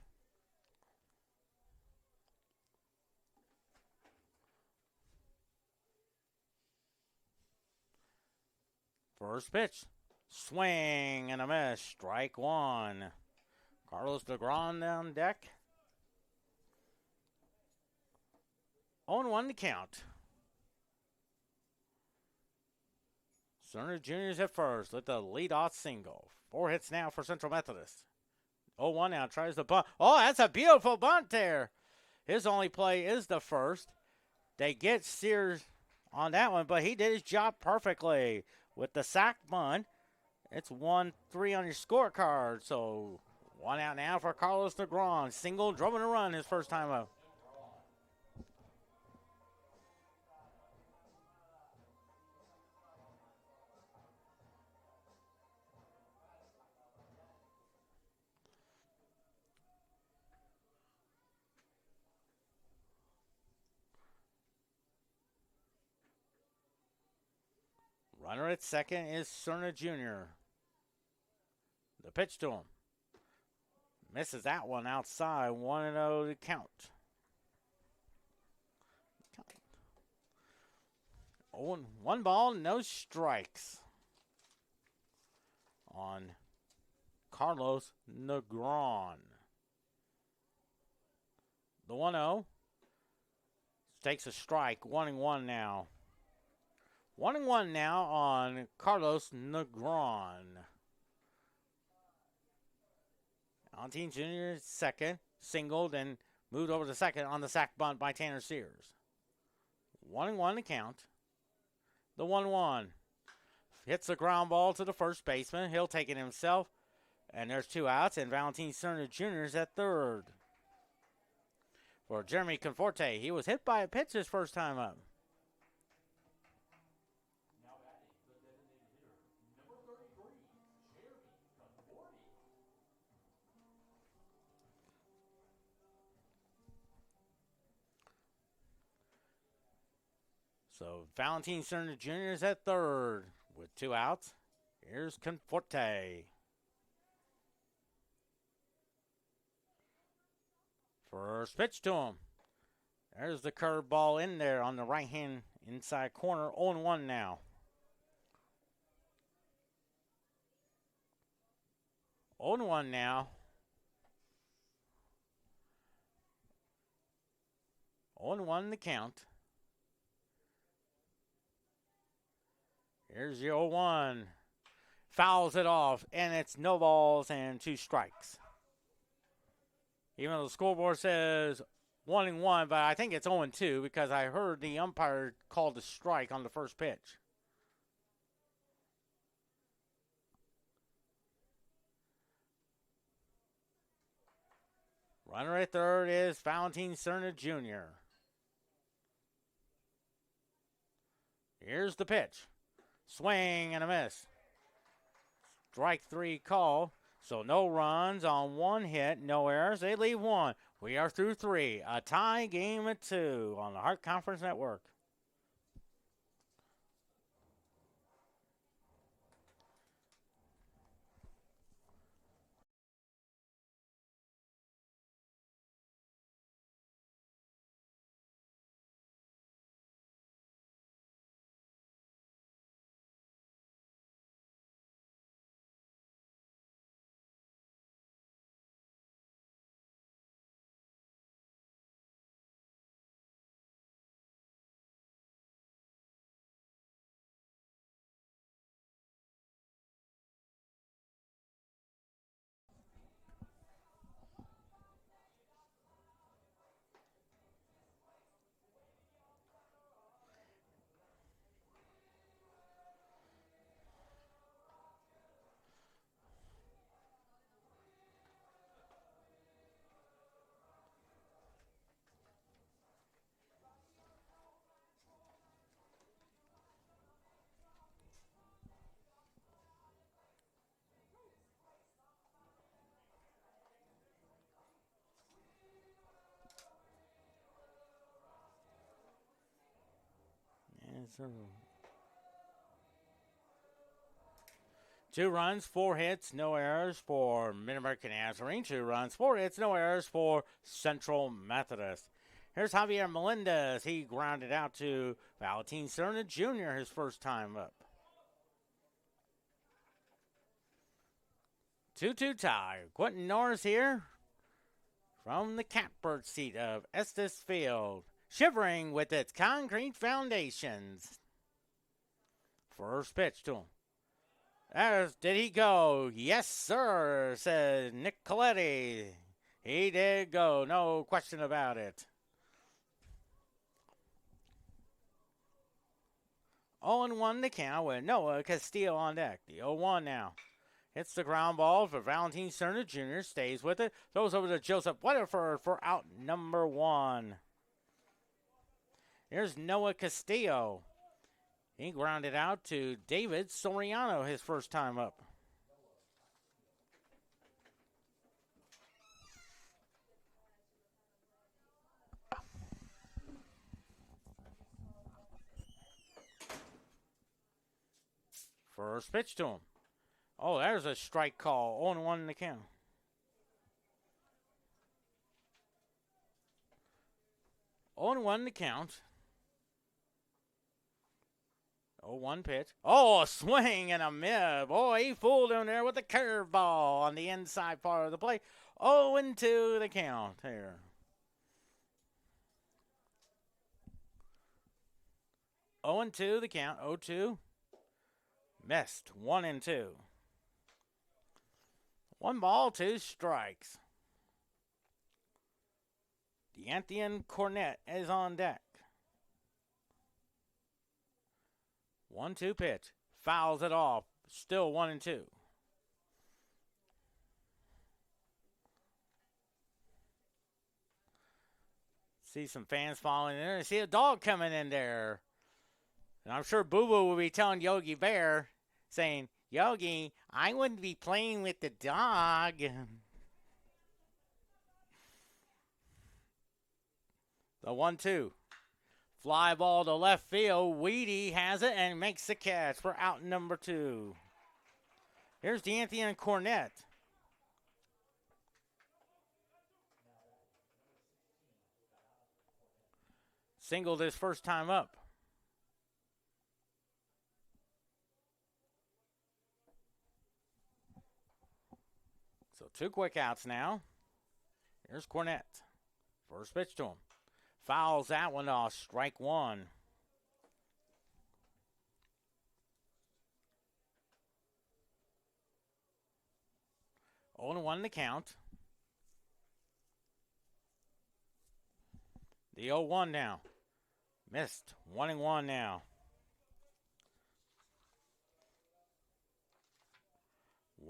First pitch. Swing and a miss. Strike 1. Carlos DeGrom down deck. 0-1 to count. Cerna Jr.'s at first with the leadoff single. 4 hits now for Central Methodist. 0-1 now, tries the bunt. Oh, that's a beautiful bunt there. His only play is the first. They get Sears on that one, but he did his job perfectly with the sack bunt. It's 1-3 on your scorecard. So 1 out now for Carlos DeGrom. Single, drumming a run his first time up. Runner at second is Cerna Jr. The pitch to him. Misses that one outside. 1-0 to count. Oh, 1 ball, no strikes on Carlos Negron. The 1-0 takes a strike. 1-1 now. 1-1 now on Carlos Negron. Valentin Jr. second, singled and moved over to second on the sac bunt by Tanner Sears. 1-1 to count. The 1-1 hits the ground ball to the first baseman. He'll take it himself. And there's 2 outs, and Valentin Cerna Jr. is at third. For Jeremy Conforte, he was hit by a pitch his first time up. Now batting, the designated hitter, number 33, Jeremy Conforti. So Valentin Cerna Jr. is at third with 2 outs. Here's Conforte. First pitch to him. There's the curveball in there on the right-hand inside corner. 0-1 now. 0-1 now. 0-1 the count. Here's the 0-1. Fouls it off, and it's no balls and 2 strikes. Even though the scoreboard says 1-1, but I think it's 0-2 because I heard the umpire called a strike on the first pitch. Runner at third is Valentin Cerna Jr. Here's the pitch. Swing and a miss. Strike 3 call. So no runs on 1 hit, no errors. They leave 1. We are through 3. A tie game at 2 on the Hart Conference Network. Two runs, 4 hits, no errors for MidAmerica Nazarene. 2 runs, 4 hits, no errors for Central Methodist. Here's Javier Melendez. He grounded out to Valentin Cerna Jr. his first time up. 2-2 tie. Quentin Norris here from the catbird seat of Estes Field, shivering with its concrete foundations. First pitch to him. Did he go? Yes, sir, said Nick Coletti. He did go, no question about it. 0-1 the count with Noah Castillo on deck. The 0-1 now. Hits the ground ball for Valentin Cerna Jr. Stays with it. Throws over to Joseph Weatherford for out number 1. Here's Noah Castillo. He grounded out to David Soriano his first time up. First pitch to him. Oh, there's a strike call. 0-1 in the count. 0-1 in the count. 0-1 pitch. Oh, a swing and a miss. Boy, he fooled him there with a curveball on the inside part of the plate. 0-2 the count here. 0-2 the count. 0-2. Missed. 1-2. 1 ball, 2 strikes. D'Anthony Cornett is on deck. 1-2 pitch. Fouls it off. Still 1-2. See some fans following in there. And see a dog coming in there. And I'm sure Boo Boo will be telling Yogi Bear, saying, Yogi, I wouldn't be playing with the dog. The 1-2. Fly ball to left field. Weedy has it and makes the catch for out number 2. Here's D'Anthony Cornett. Singled his first time up. So 2 quick outs now. Here's Cornett. First pitch to him. Fouls that one off. Strike 1. Oh, 1 the count. The 0-1 now. Missed. 1-1 now.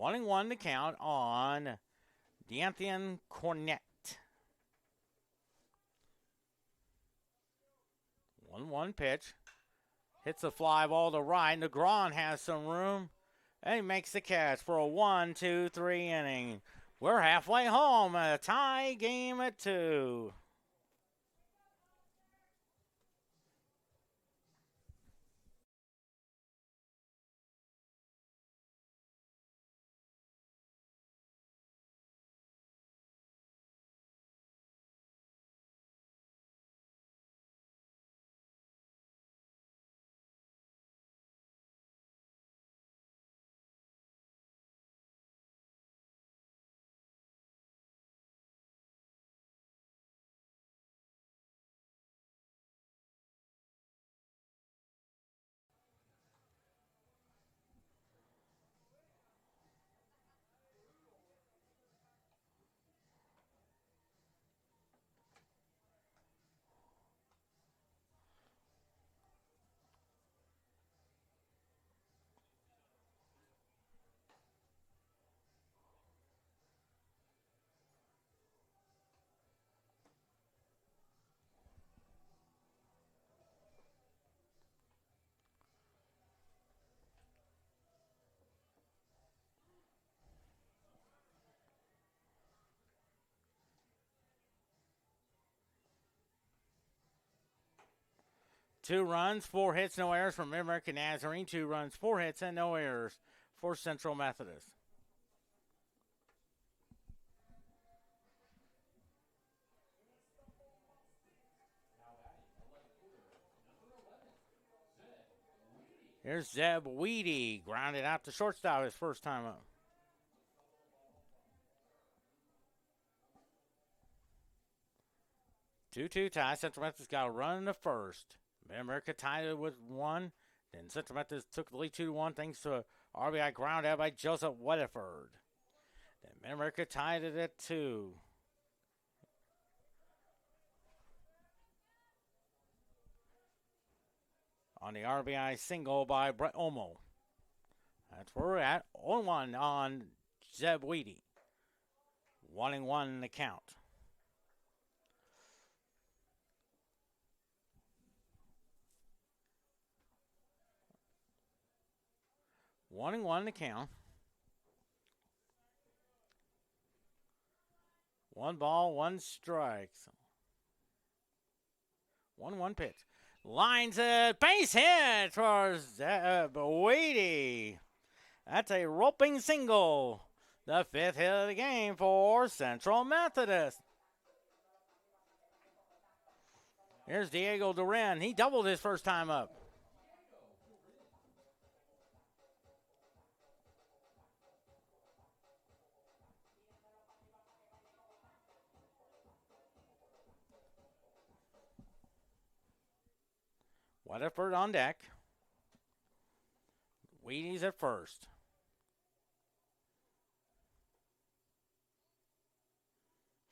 1-1 the count on D'Anthony Cornett. 1-1 pitch. Hits a fly ball to right. Negron has some room. And he makes the catch for a 1-2-3 inning. We're halfway home. A tie game at 2. Two runs, 4 hits, no errors from MidAmerica Nazarene. 2 runs, 4 hits, and no errors for Central Methodist. Here's Zeb Weedy, grounded out to shortstop his first time up. 2-2 tie. Central Methodist got a run in the first. MidAmerica tied it with 1. Then Central Methodist took the lead 2-1 thanks to a RBI ground out by Joseph Weatherford. Then MidAmerica tied it at 2. On the RBI single by Brett Olmo. That's where we're at. 0-1 on Zeb Weedy. 1-1 in the count. One and 1 to count. 1 ball, 1 strike. 1-1 pitch. Lines it. Base hit for Zeb Weedy. That's a roping single. The 5th hit of the game for Central Methodist. Here's Diego Duran. He doubled his first time up. Weatherford on deck. Wheaties at first.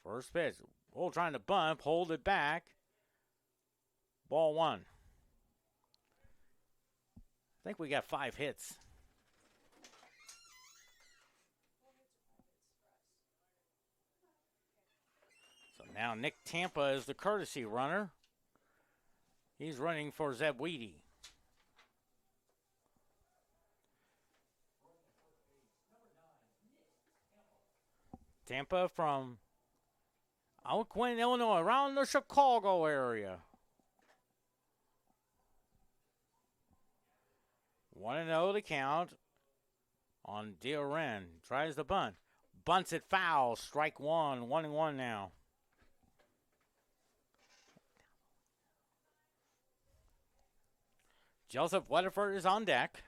First pitch. Bull trying to bump, hold it back. Ball 1. I think we got 5 hits. So now Nick Tampa is the courtesy runner. He's running for Zeb Weedy. Tampa from Alquin, Illinois, around the Chicago area. 1-0 to count on Dioren. Tries the bunt. Bunts it foul. Strike 1. 1-1 now. Joseph Weatherford is on deck.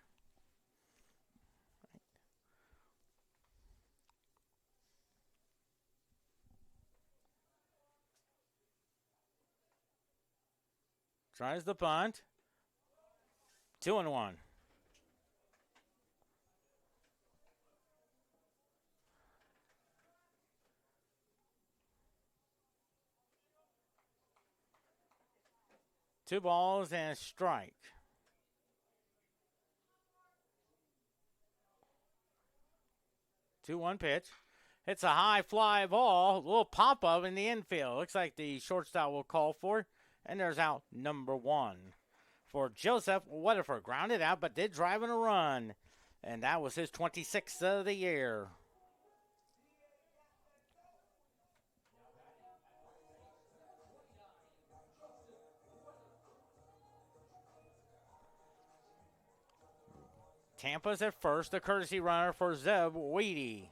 Tries the bunt. 2-1. Two balls and a strike. Two-one pitch. Hits a high fly ball. A little pop-up in the infield. Looks like the shortstop will call for it. And there's out number 1 for Joseph Weatherford. Grounded out, but did drive in a run. And that was his 26th of the year. Tampa's at first, the courtesy runner for Zeb Weedy.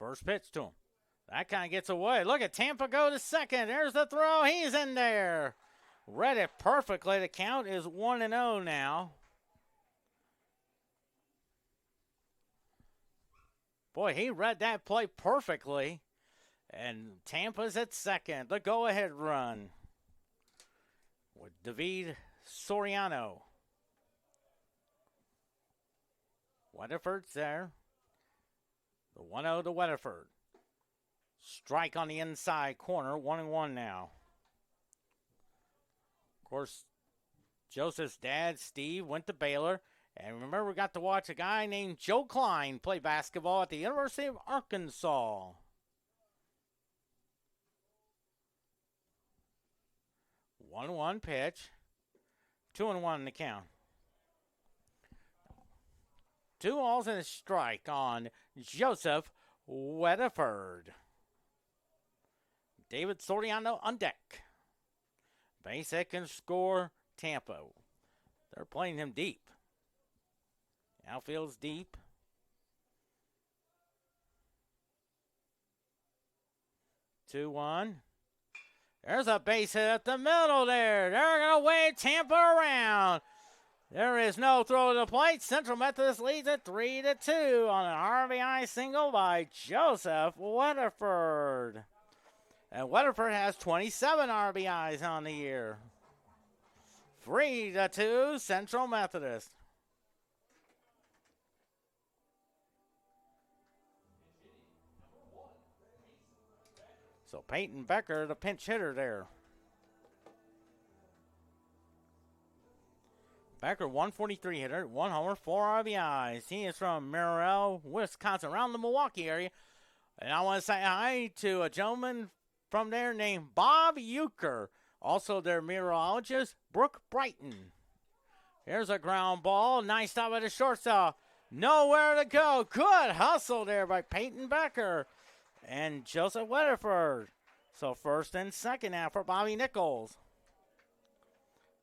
First pitch to him. That kind of gets away. Look at Tampa go to second. There's the throw. He's in there. Read it perfectly. The count is 1-0 now. Boy, he read that play perfectly. And Tampa's at second. The go-ahead run with David Soriano. Weatherford's there. The 1-0 to Weatherford. Strike on the inside corner. 1-1 now. Of course, Joseph's dad, Steve, went to Baylor. And remember, we got to watch a guy named Joe Klein play basketball at the University of Arkansas. 1-1 pitch. 2-1 in the count. 2 balls and a strike on Joseph Weatherford. David Soriano on deck. Base hit can score Tampa. They're playing him deep. Outfield's deep. Two, 1. There's a base hit up the middle there. They're going to wave Tampa around. There is no throw to the plate. Central Methodist leads at 3-2 on an RBI single by Joseph Weatherford. And Weatherford has 27 RBIs on the year. 3-2 Central Methodist. So Peyton Becker, the pinch hitter there. Becker, 143 hitter, 1 homer, 4 RBIs. He is from Merrill, Wisconsin, around the Milwaukee area. And I want to say hi to a gentleman from there named Bob Euchre. Also their meteorologist, Brooke Brighton. Here's a ground ball. Nice stop at the shortstop. Nowhere to go. Good hustle there by Peyton Becker and Joseph Weatherford. So first and second now for Bobby Nichols,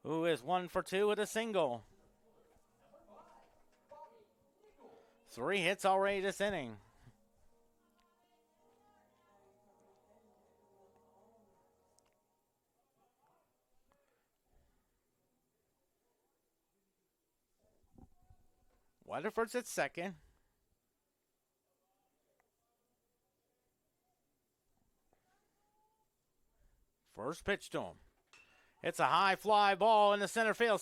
who is 1 for 2 with a single. 3 hits already this inning. Weatherford's at second. First pitch to him. It's a high fly ball in the center field.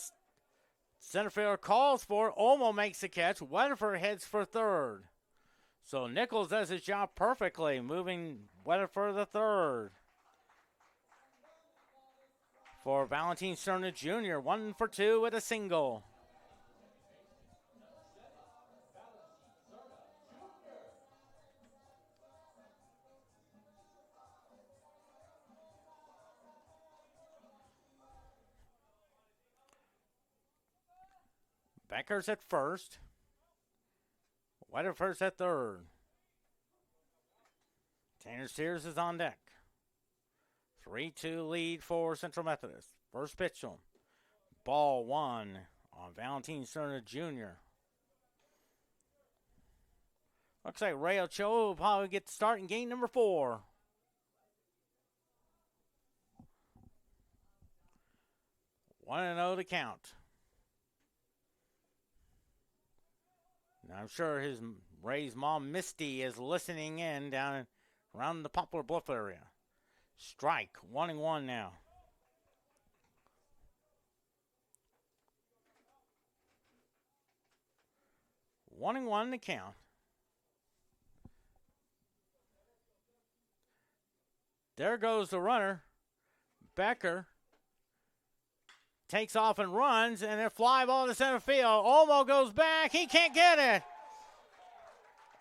Center fielder calls for it. Olmo makes the catch. Weatherford heads for third. So Nichols does his job perfectly, moving Weatherford to third. For Valentin Cerna Jr., 1 for 2 with a single. Becker's at first. Weatherford's at third. Tanner Sears is on deck. 3-2 lead for Central Methodist. First pitch to him. Ball 1 on Valentin Cerna Jr. Looks like Ray Ochoa will probably get the start in game number 4. One and 0 to count. Now I'm sure Ray's mom Misty is listening in down around the Poplar Bluff area. Strike, 1-1 now. One and 1 to count. There goes the runner. Becker takes off and runs, and a fly ball to center field. Olmo goes back. He can't get it.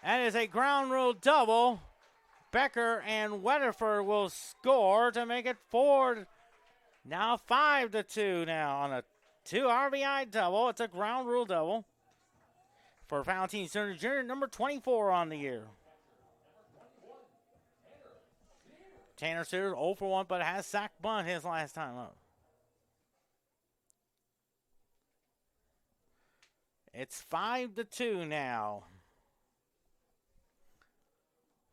That is a ground rule double. Becker and Weatherford will score to make it 4. Now 5-2 now on a 2 RBI double. It's a ground rule double for Valentin Cerna Jr., number 24 on the year. Tanner Sears 0 for 1, but has sacked bunt his last time up. It's 5-2 now.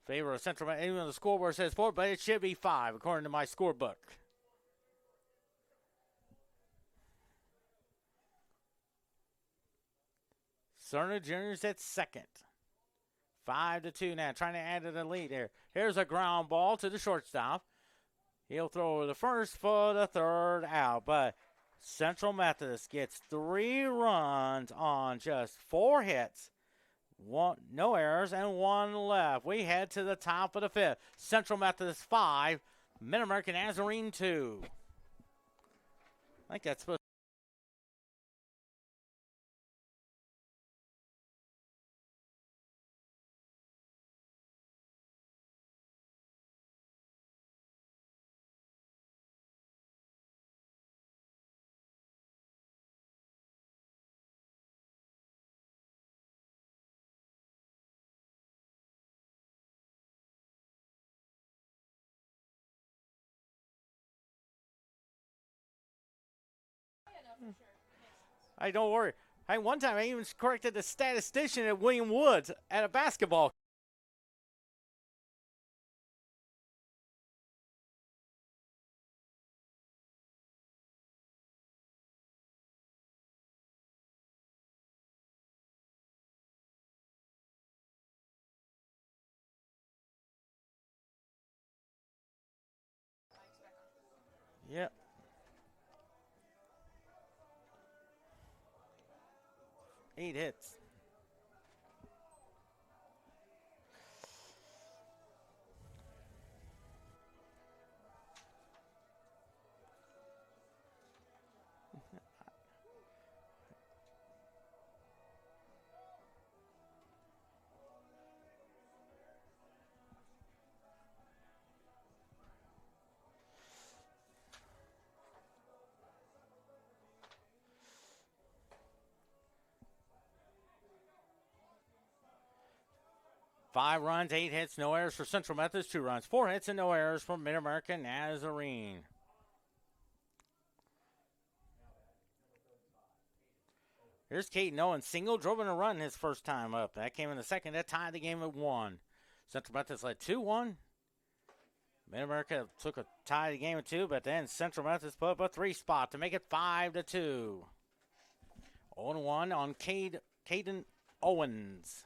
Favor of Central, even though the scoreboard says 4, but it should be 5 according to my scorebook. Cerna Jr.'s at second. 5-2 now, trying to add to the lead here. Here's a ground ball to the shortstop. He'll throw over the first for the third out, but Central Methodist gets 3 runs on just 4 hits. No errors and 1 left. We head to the top of the 5th. Central Methodist 5, MidAmerica Nazarene 2. I think that's supposed Hey, don't worry. Hey, one time I even corrected the statistician at William Woods at a basketball. Yep. Eight hits. 5 runs, 8 hits, no errors for Central Methodist. 2 runs, 4 hits, and no errors for MidAmerica Nazarene. Here's Caden Owens. Single, drove in a run his first time up. That came in the second. That tied the game at 1. Central Methodist led 2-1. MidAmerica took a tie the game at 2, but then Central Methodist put up a 3 spot to make it 5-2. 0-1 on Caden Owens.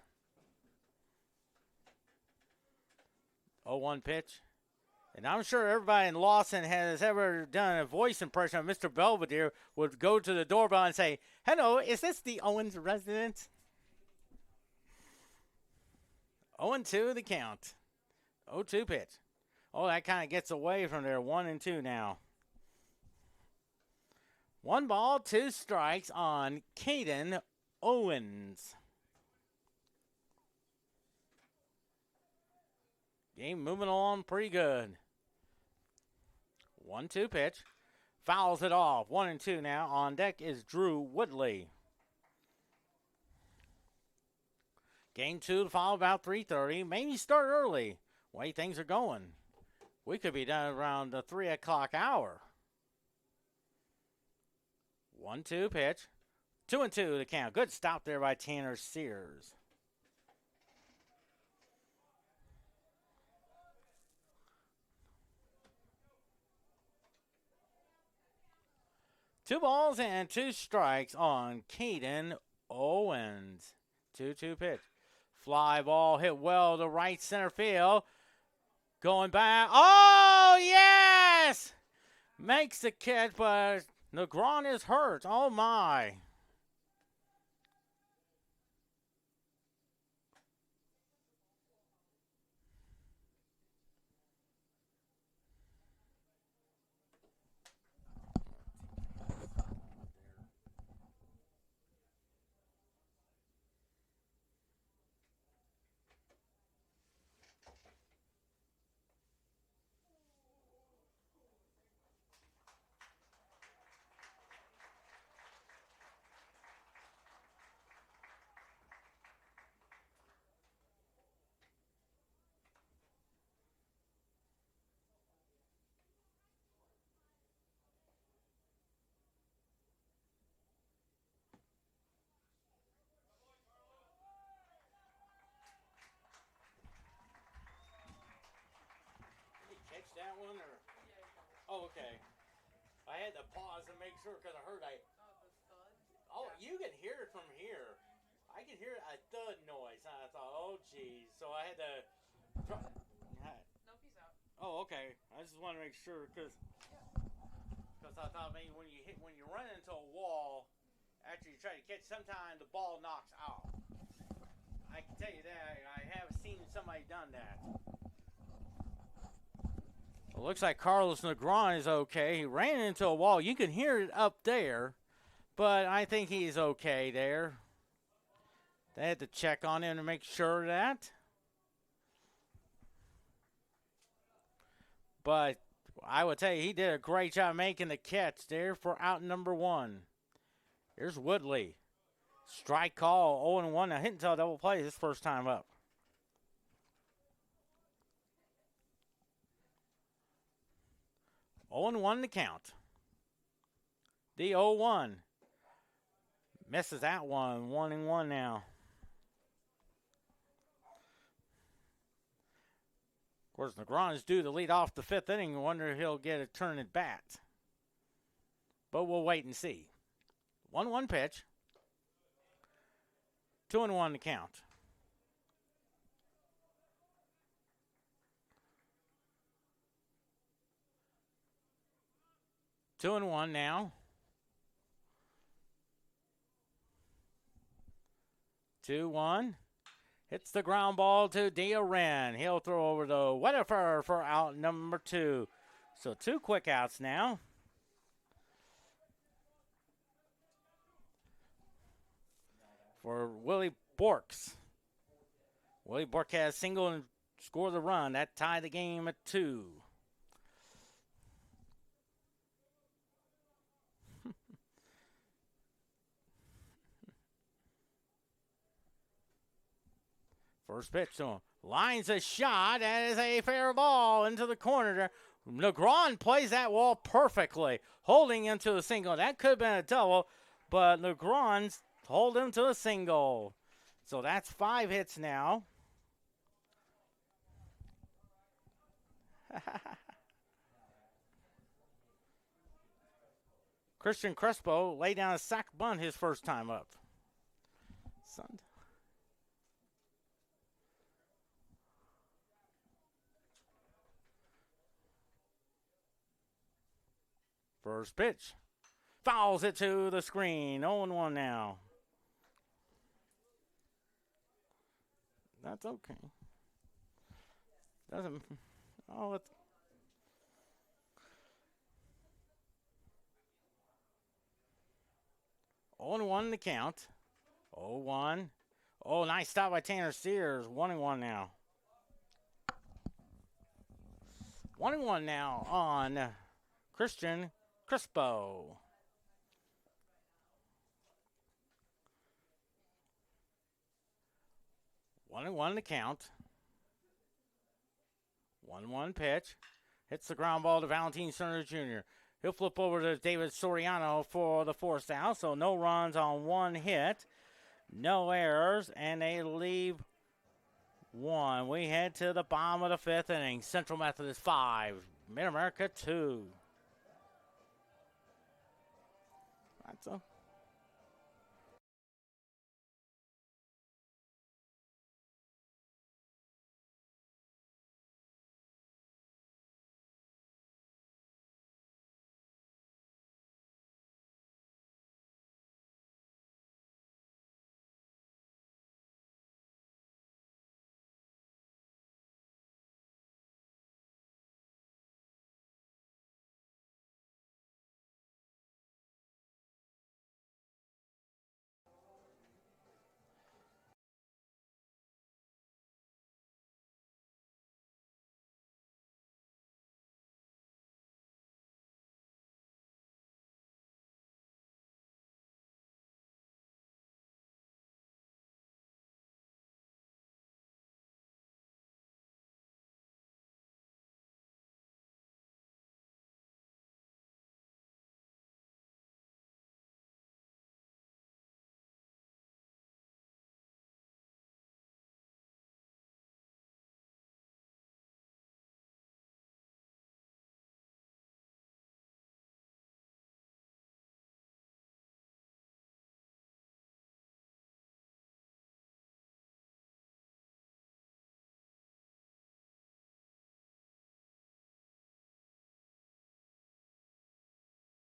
0-1 pitch. And I'm sure everybody in Lawson has ever done a voice impression of Mr. Belvedere would go to the doorbell and say, "Hello, is this the Owens residence?" 0-2 the count. 0-2 pitch. Oh, that kind of gets away from there. 1-2 now. 1 ball, 2 strikes on Caden Owens. Game moving along pretty good. 1-2 pitch. Fouls it off. 1-2 now. On deck is Drew Woodley. Game 2 to follow about 3:30. Maybe start early. Way things are going. We could be done around the 3 o'clock hour. 1-2 pitch. 2-2 the count. Good stop there by Tanner Sears. Two balls and 2 strikes on Caden Owens. 2-2 pitch. Fly ball hit well to right center field. Going back. Oh, yes! Makes the catch, but Negron is hurt. Oh, my. That one or okay. I had to pause and make sure because I heard you can hear it from here. I can hear a thud noise. And I thought, oh geez. So I had to No, peace out. Oh, okay. I just want to make sure because I thought maybe when you run into a wall after you try to catch, sometimes the ball knocks out. I can tell you that. I have seen somebody done that. It looks like Carlos Negron is okay. He ran into a wall. You can hear it up there, but I think he's okay there. They had to check on him to make sure of that. But I would tell you, he did a great job making the catch there for out number 1. Here's Woodley. Strike call, 0-1. Now hitting until double play this first time up. Oh and 1 to count. The 0-1. Misses that one. 1-1 now. Of course, Negron is due to lead off the 5th inning. I wonder if he'll get a turn at bat. But we'll wait and see. 1-1 pitch. 2-1 to count. Two and 1 now. 2-1. Hits the ground ball to Wren. He'll throw over to Weatherford for out number 2. So 2 quick outs now. For Willie Borks. Willie Bork has single and score the run. That tied the game at 2. First pitch to him. Lines a shot. That is a fair ball into the corner. Negron plays that wall perfectly, holding him to a single. That could have been a double, but Negron's hold him to a single. So that's 5 hits now. Christian Crespo laid down a sac bunt his first time up. First pitch. Fouls it to the screen. 0-1 now. That's okay. Doesn't. Oh, it's. 0-1 the count. 0-1. Oh, nice stop by Tanner Sears. 1-1 now. 1-1 now on Christian Crespo. One and one to count. 1-1 pitch. Hits the ground ball to Valentin Cerner Jr. He'll flip over to David Soriano for the forced out. So no runs on 1 hit. No errors. And they leave 1. We head to the bottom of the 5th inning. Central Methodist 5. MidAmerica 2. That's a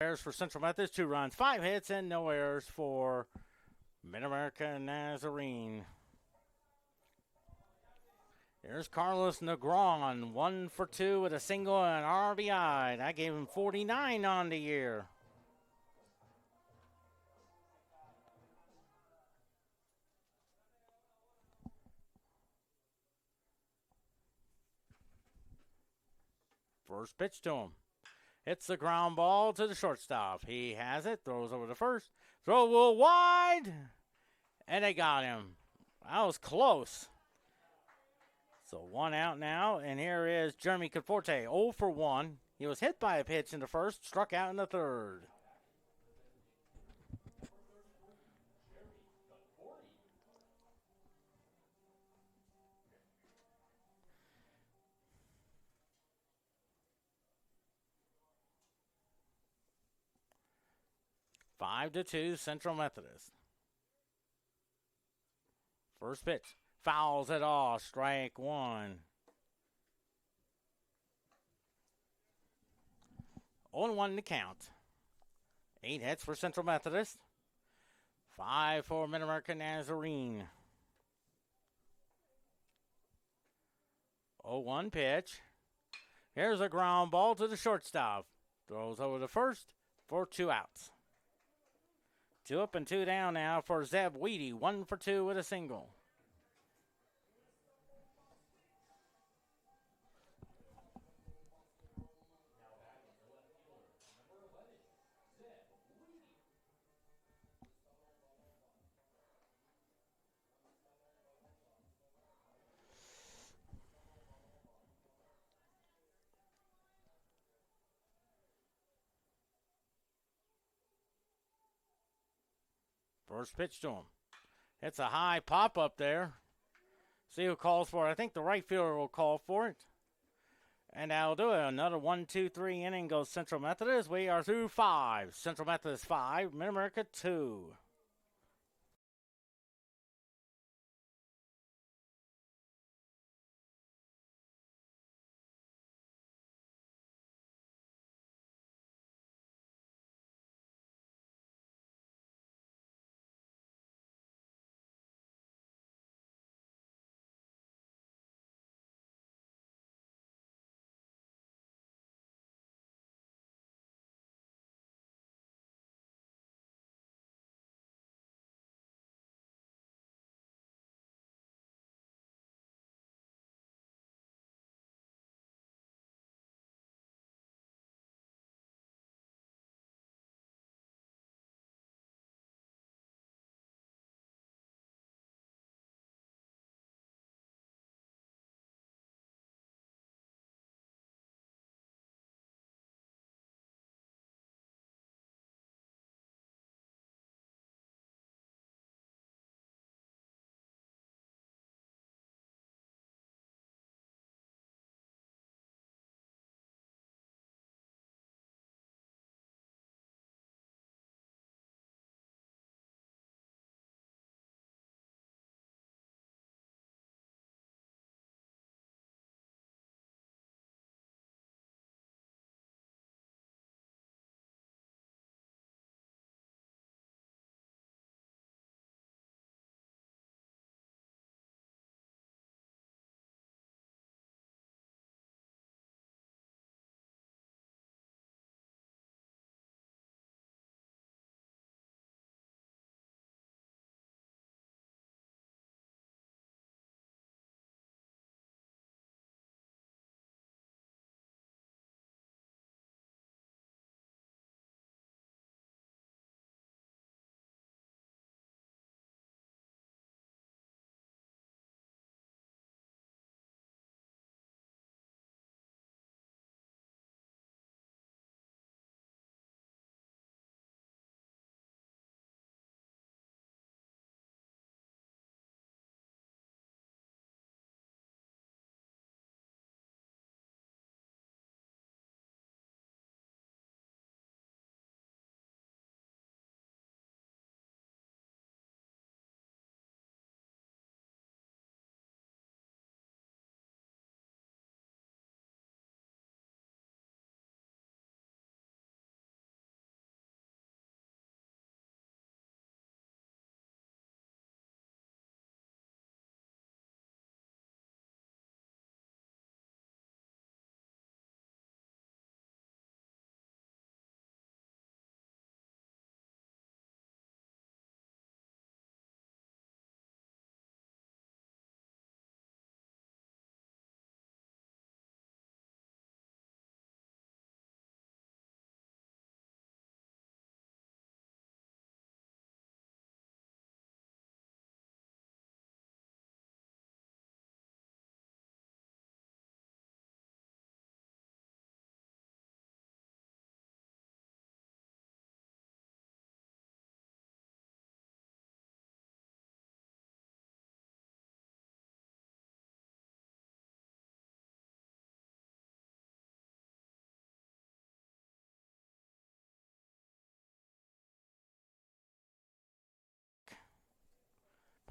errors for Central Methodist, 2 runs, 5 hits, and no errors for MidAmerica Nazarene. There's Carlos Negron, 1 for 2 with a single and an RBI. That gave him 49 on the year. First pitch to him. Hits the ground ball to the shortstop. He has it. Throws over to first. Throw a little wide. And they got him. That was close. So 1 out now. And here is Jeremy Conforte. 0 for 1. He was hit by a pitch in the first. Struck out in the third. Five to 2, Central Methodist. First pitch. Fouls it off. Strike 1. 0-1 to count. 8 hits for Central Methodist. 5 for MidAmerica Nazarene. 0-1 pitch. Here's a ground ball to the shortstop. Throws over to first for 2 outs. 2 up and 2 down now for Zeb Weedy. 1 for 2 with a single. First pitch to him. It's a high pop up there. See who calls for it. I think the right fielder will call for it. And that'll do it. Another 1-2-3 inning goes Central Methodist. We are through 5. Central Methodist 5, MidAmerica 2.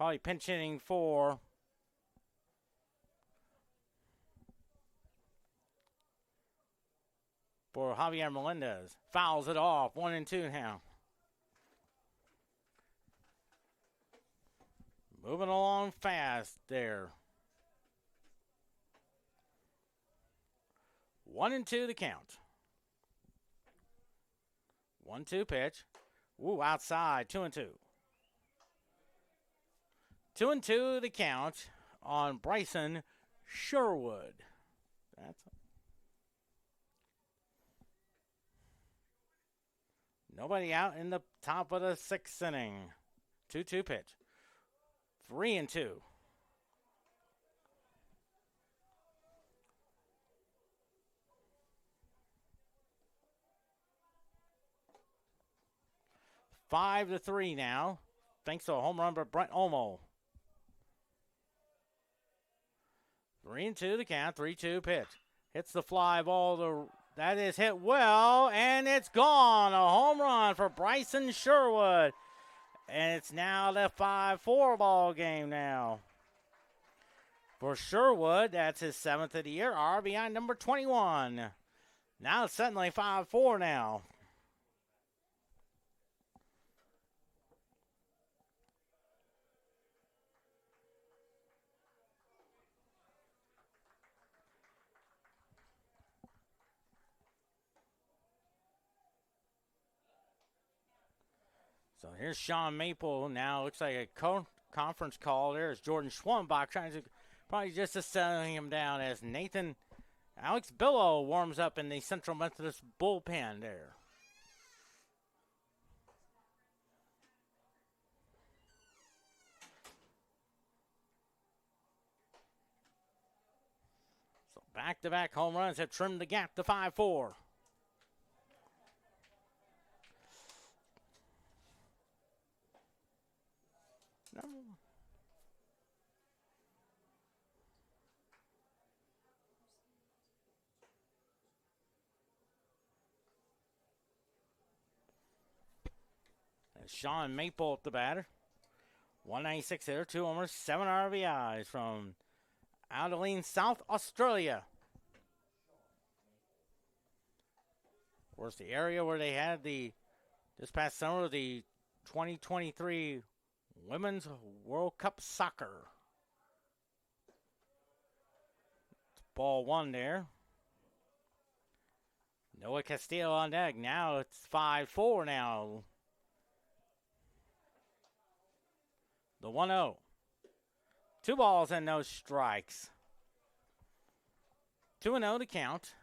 Probably pinch hitting for Javier Melendez. Fouls it off. 1-2 now. Moving along fast there. 1-2 the count. 1-2 pitch. Ooh, outside. 2-2. 2-2 the count on Bryson Sherwood. That's nobody out in the top of the 6th inning. 2-2 pitch. 3-2. Five to 3 now. thanks to a home run by Brent Olmo. 3-2 the count. 3-2 pitch. Hits the fly ball. That is hit well, and it's gone. A home run for Bryson Sherwood. And it's now the 5-4 ball game now. For Sherwood, that's his 7th of the year. RBI number 21. Now it's suddenly 5-4 now. So here's Sean Maple. Now looks like a conference call. There's Jordan Schwanbach trying to probably just to settle him down as Alex Billow warms up in the Central Methodist bullpen there. So back-to-back home runs have trimmed the gap to 5-4. No. Sean Maple at the batter. 196 hitter, 2 homers, 7 RBIs from Adelaide, South Australia. Of course, the area where they had this past summer, the 2023 Women's World Cup Soccer. Ball 1 there. Noah Castillo on deck. Now it's 5-4 now. The 1-0. 2 balls and no strikes. 2-0 to count.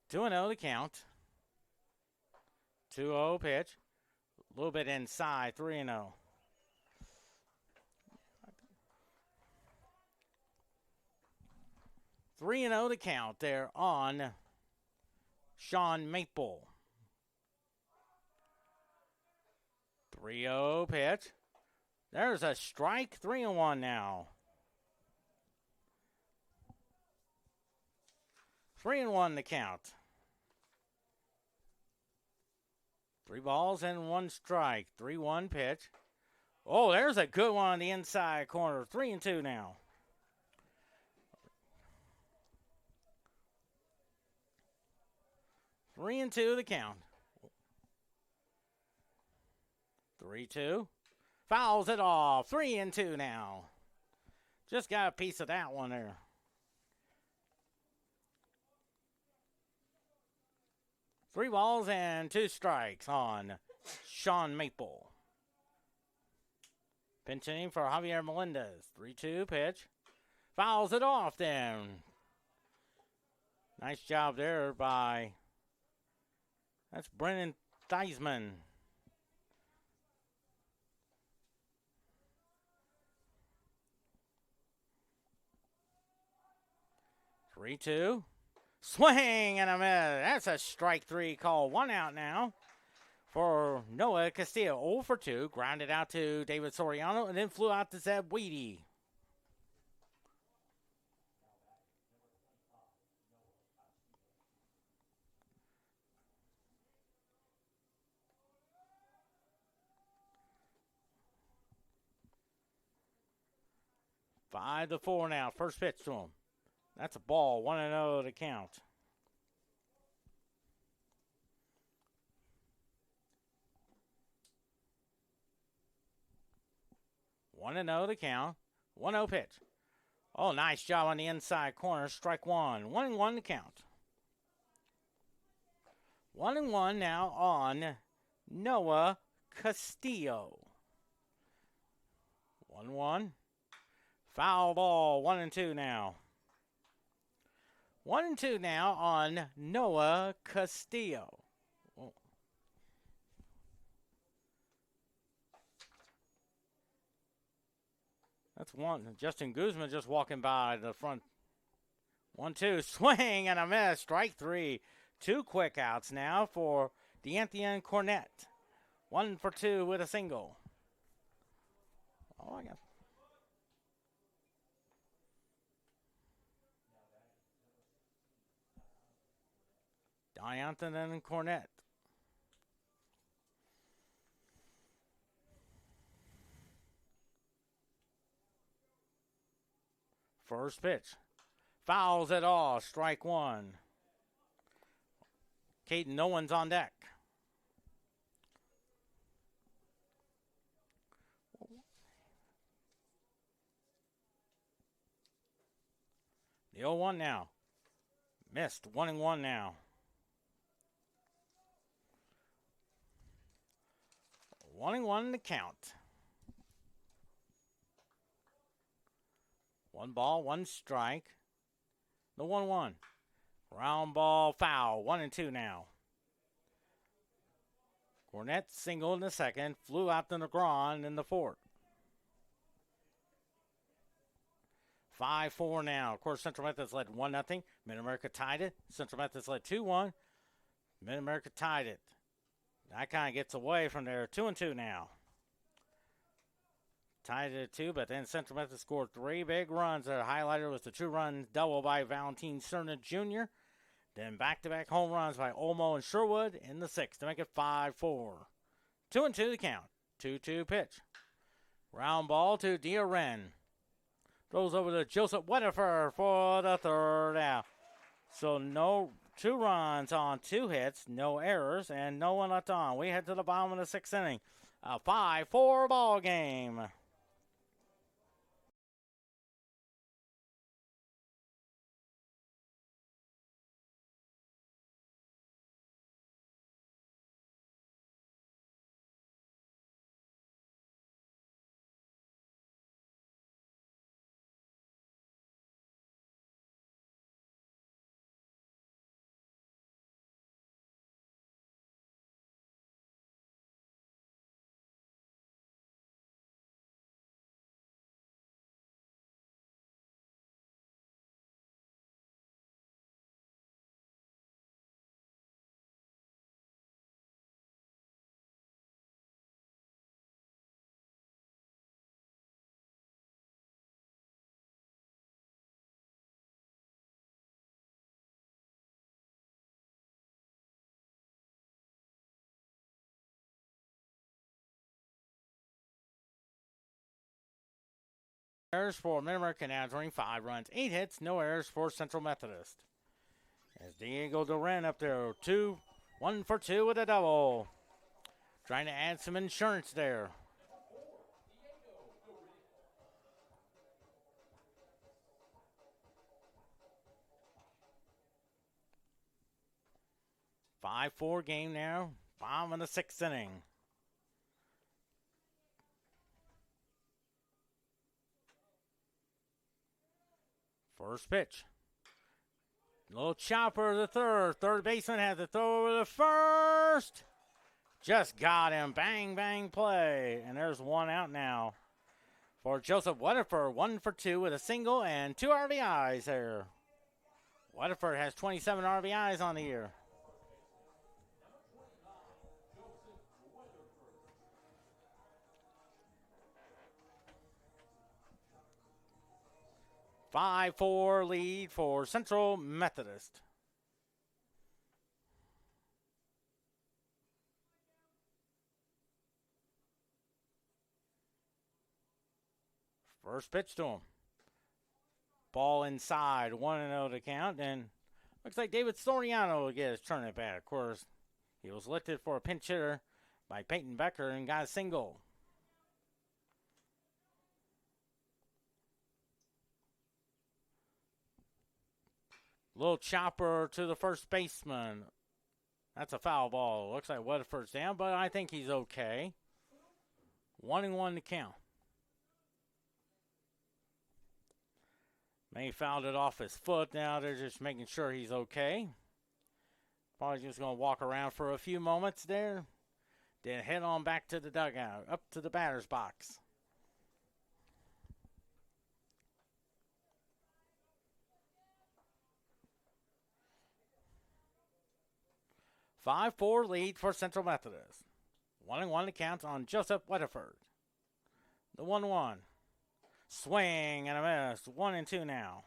Two and 0 to count. 2-0 pitch. A little bit inside. 3-0. Three and 0 to count there on Sean Maple. 3-0 pitch. There's a strike. 3-1 now. 3-1 to count. 3 balls and 1 strike. 3-1 pitch. Oh, there's a good one on the inside corner. 3-2 now. Three and 2 the count. 3-2. Fouls it off. 3-2 now. Just got a piece of that one there. Three balls and 2 strikes on Sean Maple. Pinch hitting for Javier Melendez. 3-2 pitch. Fouls it off then. Nice job there by... That's Brennan Theismann. Three-two. Swing and a miss. That's a strike 3 call. 1 out now for Noah Castillo. 0 for 2. Grounded out to David Soriano and then flew out to Zeb Weedy. Five to 4 now. First pitch to him. That's a ball. 1-0 to count. One and 0 to count. 1-0 pitch. Oh, nice job on the inside corner. Strike 1. 1-1 to count. 1-1 now on Noah Castillo. 1-1. Foul ball. 1-2 now. 1-2 now on Noah Castillo. Oh. That's one. Justin Guzman just walking by the front. 1-2. Swing and a miss. Strike 3. 2 quick outs now for D'Anthony Cornett. 1 for 2 with a single. Oh, I got. D'Anthony Cornett. First pitch. Fouls it all. Strike 1. Caden, no one's on deck. The 0-1 now. Missed. 1-1 now. 1-1 to count. 1 ball, 1 strike. The 1-1. Round ball foul. 1-2 now. Cornett single in the second. Flew out to Negron in the fourth. 5-4 now. Of course, Central Methodist led 1-0. MidAmerica tied it. Central Methodist led 2-1. MidAmerica tied it. That kind of gets away from there. 2-2 now. Tied it at 2, but then Central Methodist scored 3 big runs. Their highlighter was the 2-run double by Valentin Cerna Jr. Then back-to-back home runs by Olmo and Sherwood in the 6th to make it 5-4. 2-2 the count. 2-2 pitch. Round ball to D'Aren. Throws over to Joseph Weatherford for the 3rd out. So no 2 runs on 2 hits, no errors, and no one left on. We head to the bottom of the 6th inning. A 5-4 ball game. Errors for MidAmerica Nazarene, 5 runs, 8 hits, no errors for Central Methodist. As Diego Duran up there, 1 for 2 with a double. Trying to add some insurance there. Five 5-4 game now. Bottom of the 6th inning. First pitch. Little chopper to the 3rd. Third baseman has to throw over the first. Just got him. Bang, bang play. And there's 1 out now for Joseph Weatherford. 1 for 2 with a single and 2 RBIs there. Weatherford has 27 RBIs on the year. Five 5-4 lead for Central Methodist. First pitch to him. Ball inside, 1-0 to count, and looks like David Soriano will get his turn at bat. Of course, he was lifted for a pinch hitter by Peyton Becker and got a single. Little chopper to the first baseman. That's a foul ball. Looks like Weatherford's down, but I think he's okay. 1-1 to count. May fouled it off his foot. Now they're just making sure he's okay. Probably just going to walk around for a few moments there. Then head on back to the dugout, up to the batter's box. 5-4 lead for Central Methodist. 1-1 to count on Joseph Weatherford. The 1-1. Swing and a miss. 1-2 now.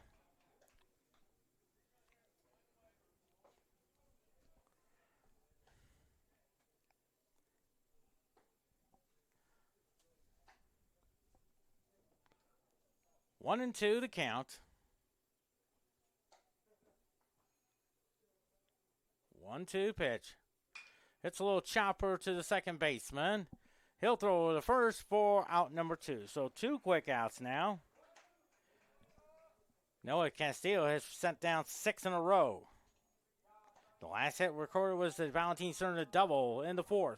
One and two to count. 1-2 pitch. It's a little chopper to the second baseman. He'll throw the first for out number 2. So 2 quick outs now. Noah Castillo has sent down 6 in a row. The last hit recorded was the Valentin Cerna double in the 4th.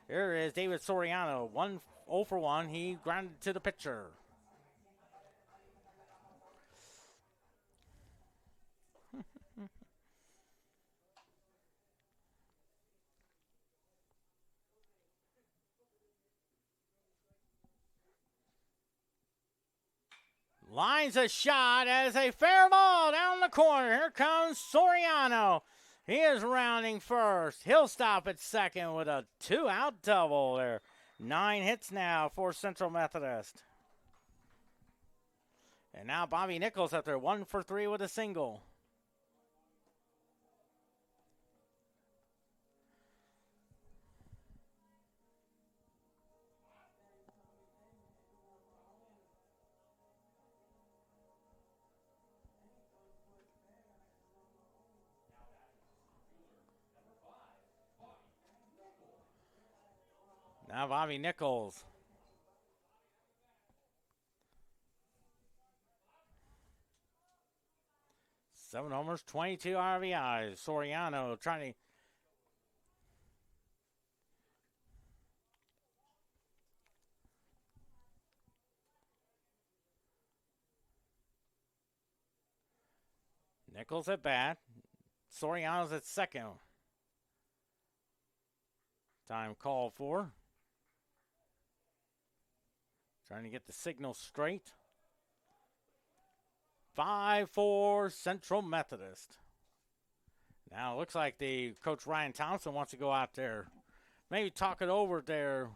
Here is David Soriano, 0 for 1. He grounded to the pitcher. Lines a shot as a fair ball down the corner. Here comes Soriano. He is rounding first. He'll stop at second with a 2-out double there. 9 hits now for Central Methodist. And now Bobby Nichols up there, 1 for 3 with a single. Now Bobby Nichols. Seven homers, 22 RBIs. Soriano trying to... Nichols at bat. Soriano's at second. Time called for. Trying to get the signal straight. 5-4 Central Methodist. Now it looks like the Coach Ryan Thompson wants to go out there. Maybe talk it over there.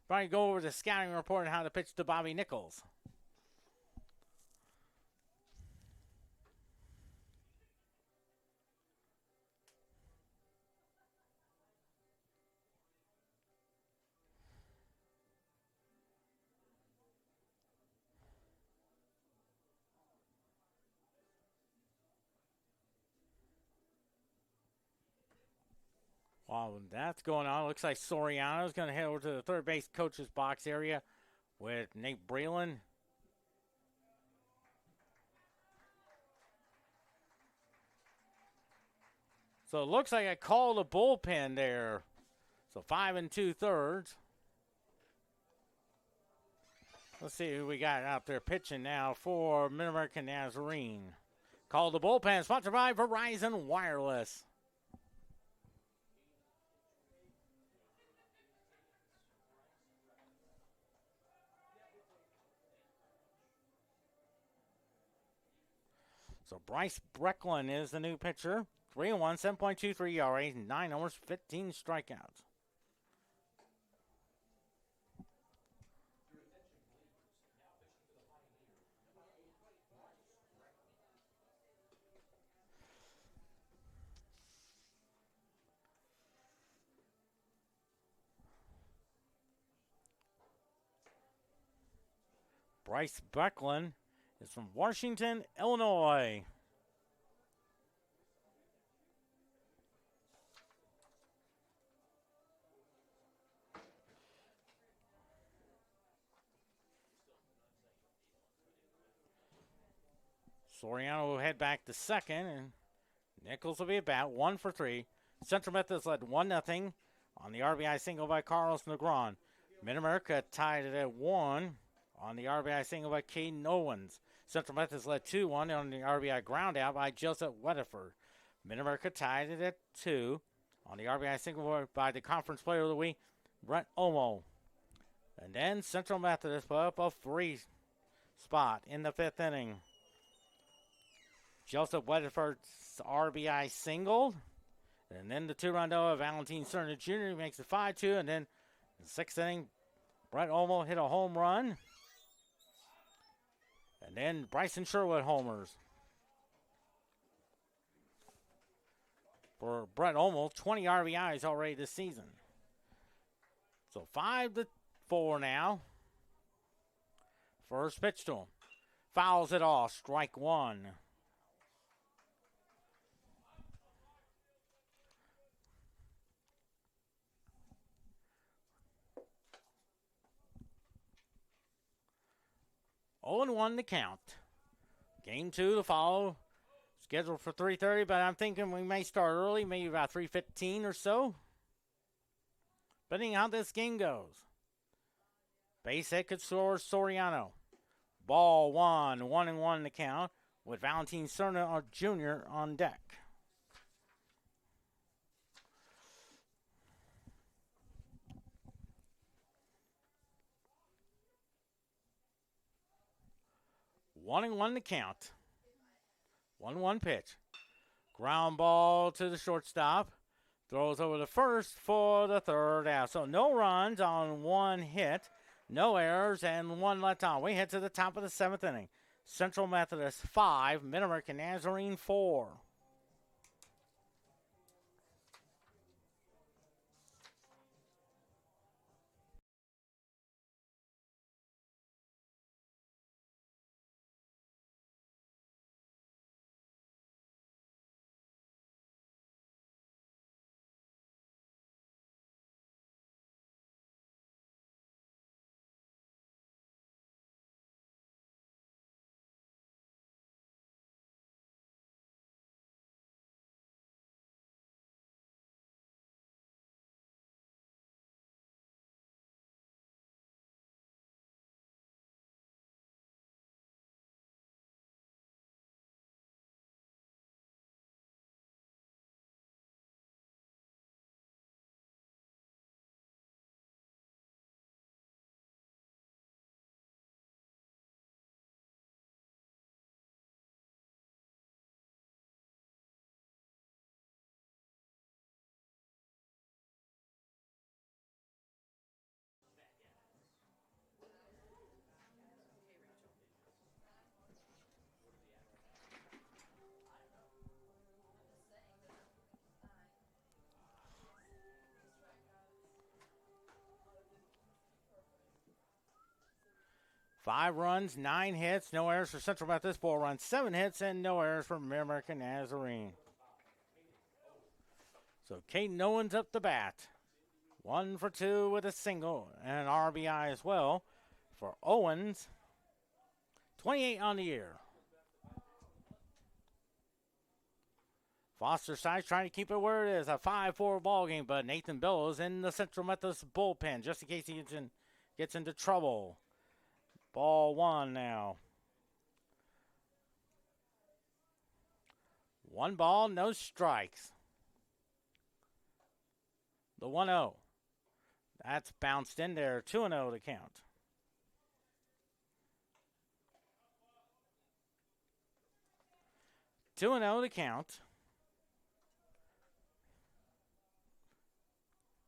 Probably go over the scouting report and how to pitch to Bobby Nichols. While that's going on, it looks like Soriano's going to head over to the third base coach's box area with Nate Breland. So it looks like I called a bullpen there. So 5 2/3. Let's see who we got out there pitching now for MidAmerica Nazarene. Called the bullpen, sponsored by Verizon Wireless. So Bryce Brecklin is the new pitcher. 3-1, 7.23 ERA, 9 homers, 15 strikeouts. Bryce Brecklin is from Washington, Illinois. Soriano will head back to second, and Nichols will be about 1 for 3. Central Methodist led 1-0 on the RBI single by Carlos Negron. MidAmerica tied it at 1 on the RBI single by Caden Owens. Central Methodist led 2-1 on the RBI ground out by Joseph Weatherford. MidAmerica tied it at 2 on the RBI single by the Conference Player of the Week, Brett Omo. And then Central Methodist put up a free spot in the 5th inning. Joseph Weatherford's RBI single And then the 2-run double of Valentine Cerna Jr. makes it 5-2. And then the 6th inning, Brett Olmo hit a home run. And then Bryson Sherwood homers. For Brett Olmo, 20 RBIs already this season. So 5-4 now. First pitch to him. Fouls it off. Strike one. Oh, and 1 to count. Game 2 to follow. Scheduled for 3:30, but I'm thinking we may start early, maybe about 3:15 or so. Depending on how this game goes. Base hit could score Soriano. Ball 1, 1-1 to count with Valentine Cerna Jr. on deck. One and 1 to count. 1-1 pitch. Ground ball to the shortstop. Throws over the first for the third out. So no runs on 1 hit. No errors and 1 left on. We head to the top of the 7th inning. Central Methodist 5, MidAmerica Nazarene 4. Five runs, 9 hits, no errors for Central Methodist. 4 runs, 7 hits, and no errors for MidAmerica Nazarene. So Caden Owens up the bat. 1 for 2 with a single and an RBI as well for Owens. 28 on the year. Foster Sides trying to keep it where it is, a 5-4 ball game, but Nathan Bellows in the Central Methodist bullpen just in case he gets into trouble. Ball 1 now. 1 ball, no strikes. The 1-0. That's bounced in there. 2-0 to count. Two and 0 to count.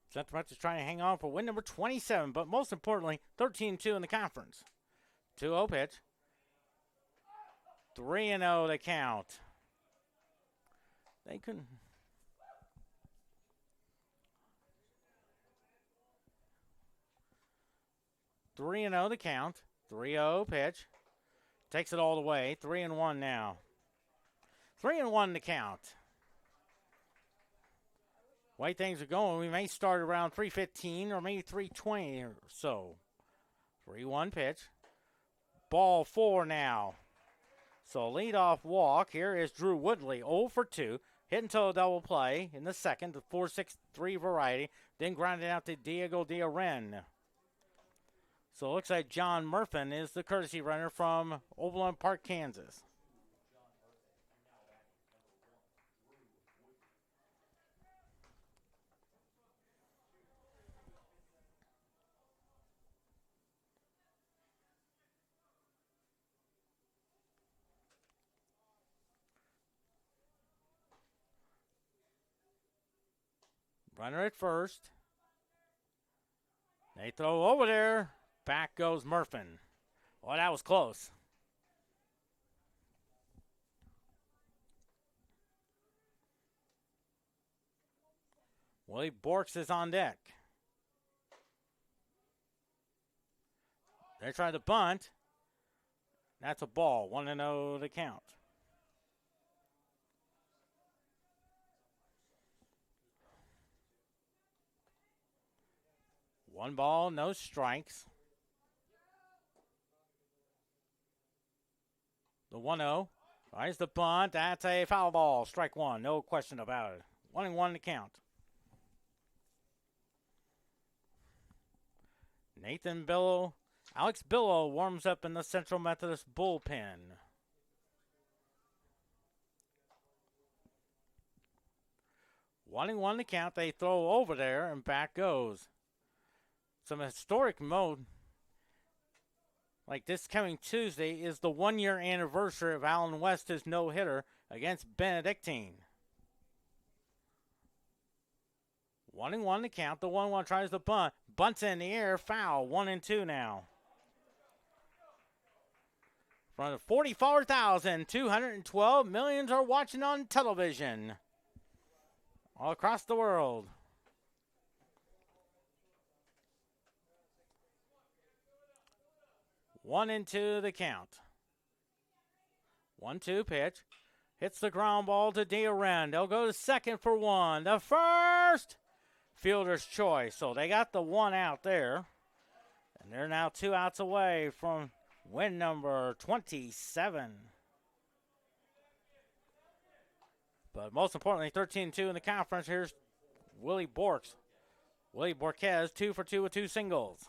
Central Methodist trying to hang on for win number 27, but most importantly, 13-2 in the conference. 2-0 pitch. 3-0 to count. They couldn't. Three and 0 to count. 3-0 pitch. Takes it all the way. 3-1 now. 3-1 to count. Way things are going, we may start around 3:15 or maybe 3:20 or so. 3-1 pitch. Ball 4 now. So leadoff walk. Here is Drew Woodley, 0 for 2. Hit into a double play in the second, the 4-6-3 variety. Then grounded out to Diego Diaren. So it looks like John Murphin is the courtesy runner from Overland Park, Kansas. Runner at first. They throw over there. Back goes Murphin. Well, that was close. Willie Borks is on deck. They try to bunt. That's a ball. 1-0 to count. One ball, no strikes. The 1-0. Tries the bunt. That's a foul ball. Strike one. No question about it. 1-1 to count. Alex Billow warms up in the Central Methodist bullpen. One to count. They throw over there and back goes. Some historic mode. Like this coming Tuesday is the 1-year anniversary of Alan West's no-hitter against Benedictine. 1-1 to count. The 1-1 tries to bunt. Bunts in the air. Foul. 1-2 now. From 44,212 millions are watching on television all across the world. 1-2 the count. 1-2 pitch. Hits the ground ball to D'Aren. They'll go to second for one. The first fielder's choice. So they got the one out there. And they're now 2 outs away from win number 27. But most importantly, 13-2 in the conference. Here's Willie Borks. Willie Borquez, 2 for 2 with 2 singles.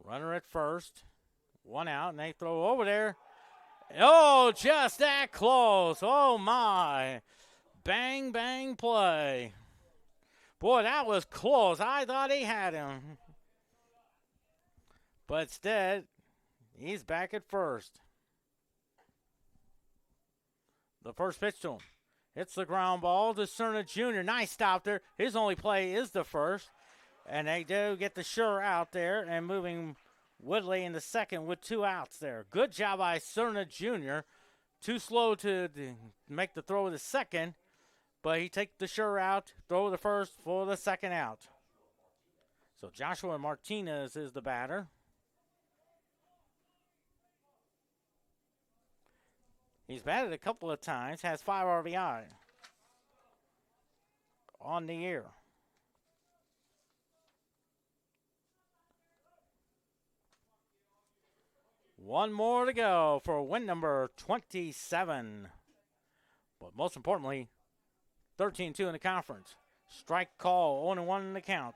Runner at first. 1 out, and they throw over there. Oh, just that close. Oh, my. Bang, bang play. Boy, that was close. I thought he had him. But instead, he's back at first. The first pitch to him. Hits the ground ball to Cerna Jr. Nice stop there. His only play is the first. And they do get the sure out there and moving Woodley into second with 2 outs there. Good job by Cerna Jr. Too slow to make the throw to second, but he takes the sure out, throw the first for the second out. So Joshua Martinez is the batter. He's batted a couple of times, has 5 RBI on the year. One more to go for win number 27. But most importantly, 13-2 in the conference. Strike call, 0-1 in the count.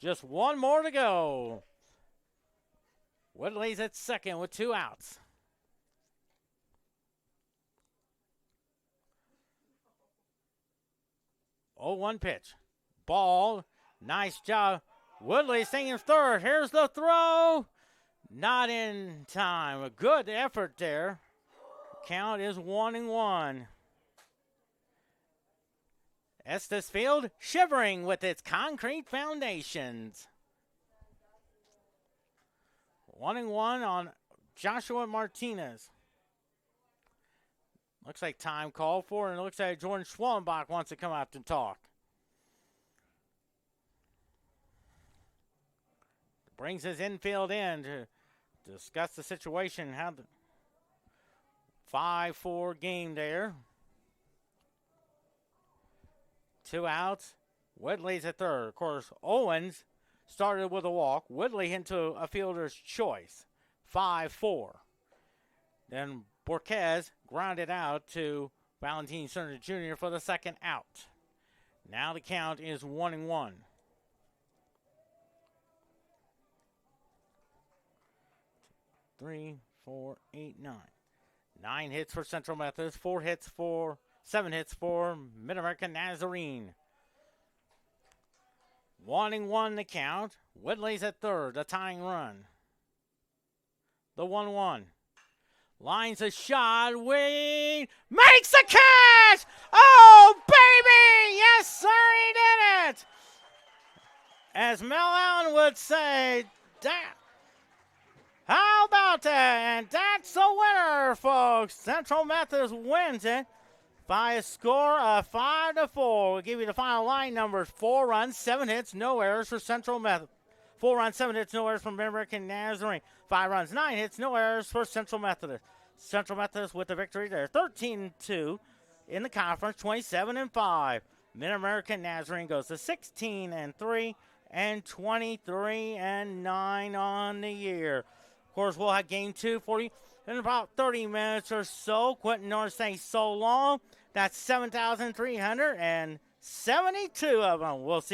Just one more to go. Woodley's at second with 2 outs. Oh, 1 pitch. Ball. Nice job. Woodley's thinking third. Here's the throw. Not in time. A good effort there. Count is 1-1. Estes Field shivering with its concrete foundations. 1-1 on Joshua Martinez. Looks like time called for, and it looks like Jordan Schwallenbach wants to come out and talk. Brings his infield in to discuss the situation. How the 5-4 game there. 2 outs. Woodley's at third. Of course, Owens started with a walk. Woodley into a fielder's choice. 5-4. Then Borquez grounded out to Valentin Cerna Jr. for the second out. Now the count is 1-1. 3, 4, 8, 9. 9 hits for Central Methodist, 7 hits for MidAmerica Nazarene. Wanting 1 to count. Whitley's at third, the tying run. The 1-1. Lines a shot. Wade makes the catch! Oh, baby! Yes, sir, he did it! As Mel Allen would say, that. How about that? And that's the winner, folks. Central Methodist wins it by a score of 5-4. We'll give you the final line numbers. 4 runs, 7 hits, no errors for Central Methodist. 4 runs, 7 hits, no errors from MidAmerica Nazarene. 5 runs, 9 hits, no errors for Central Methodist. Central Methodist with the victory there. 13-2 in the conference, 27-5. MidAmerica Nazarene goes to 16-3 and 23-9 on the year. Of course, we'll have game 2 for you in about 30 minutes or so. Quentin Norris saying so long. That's 7,372 of them. We'll see.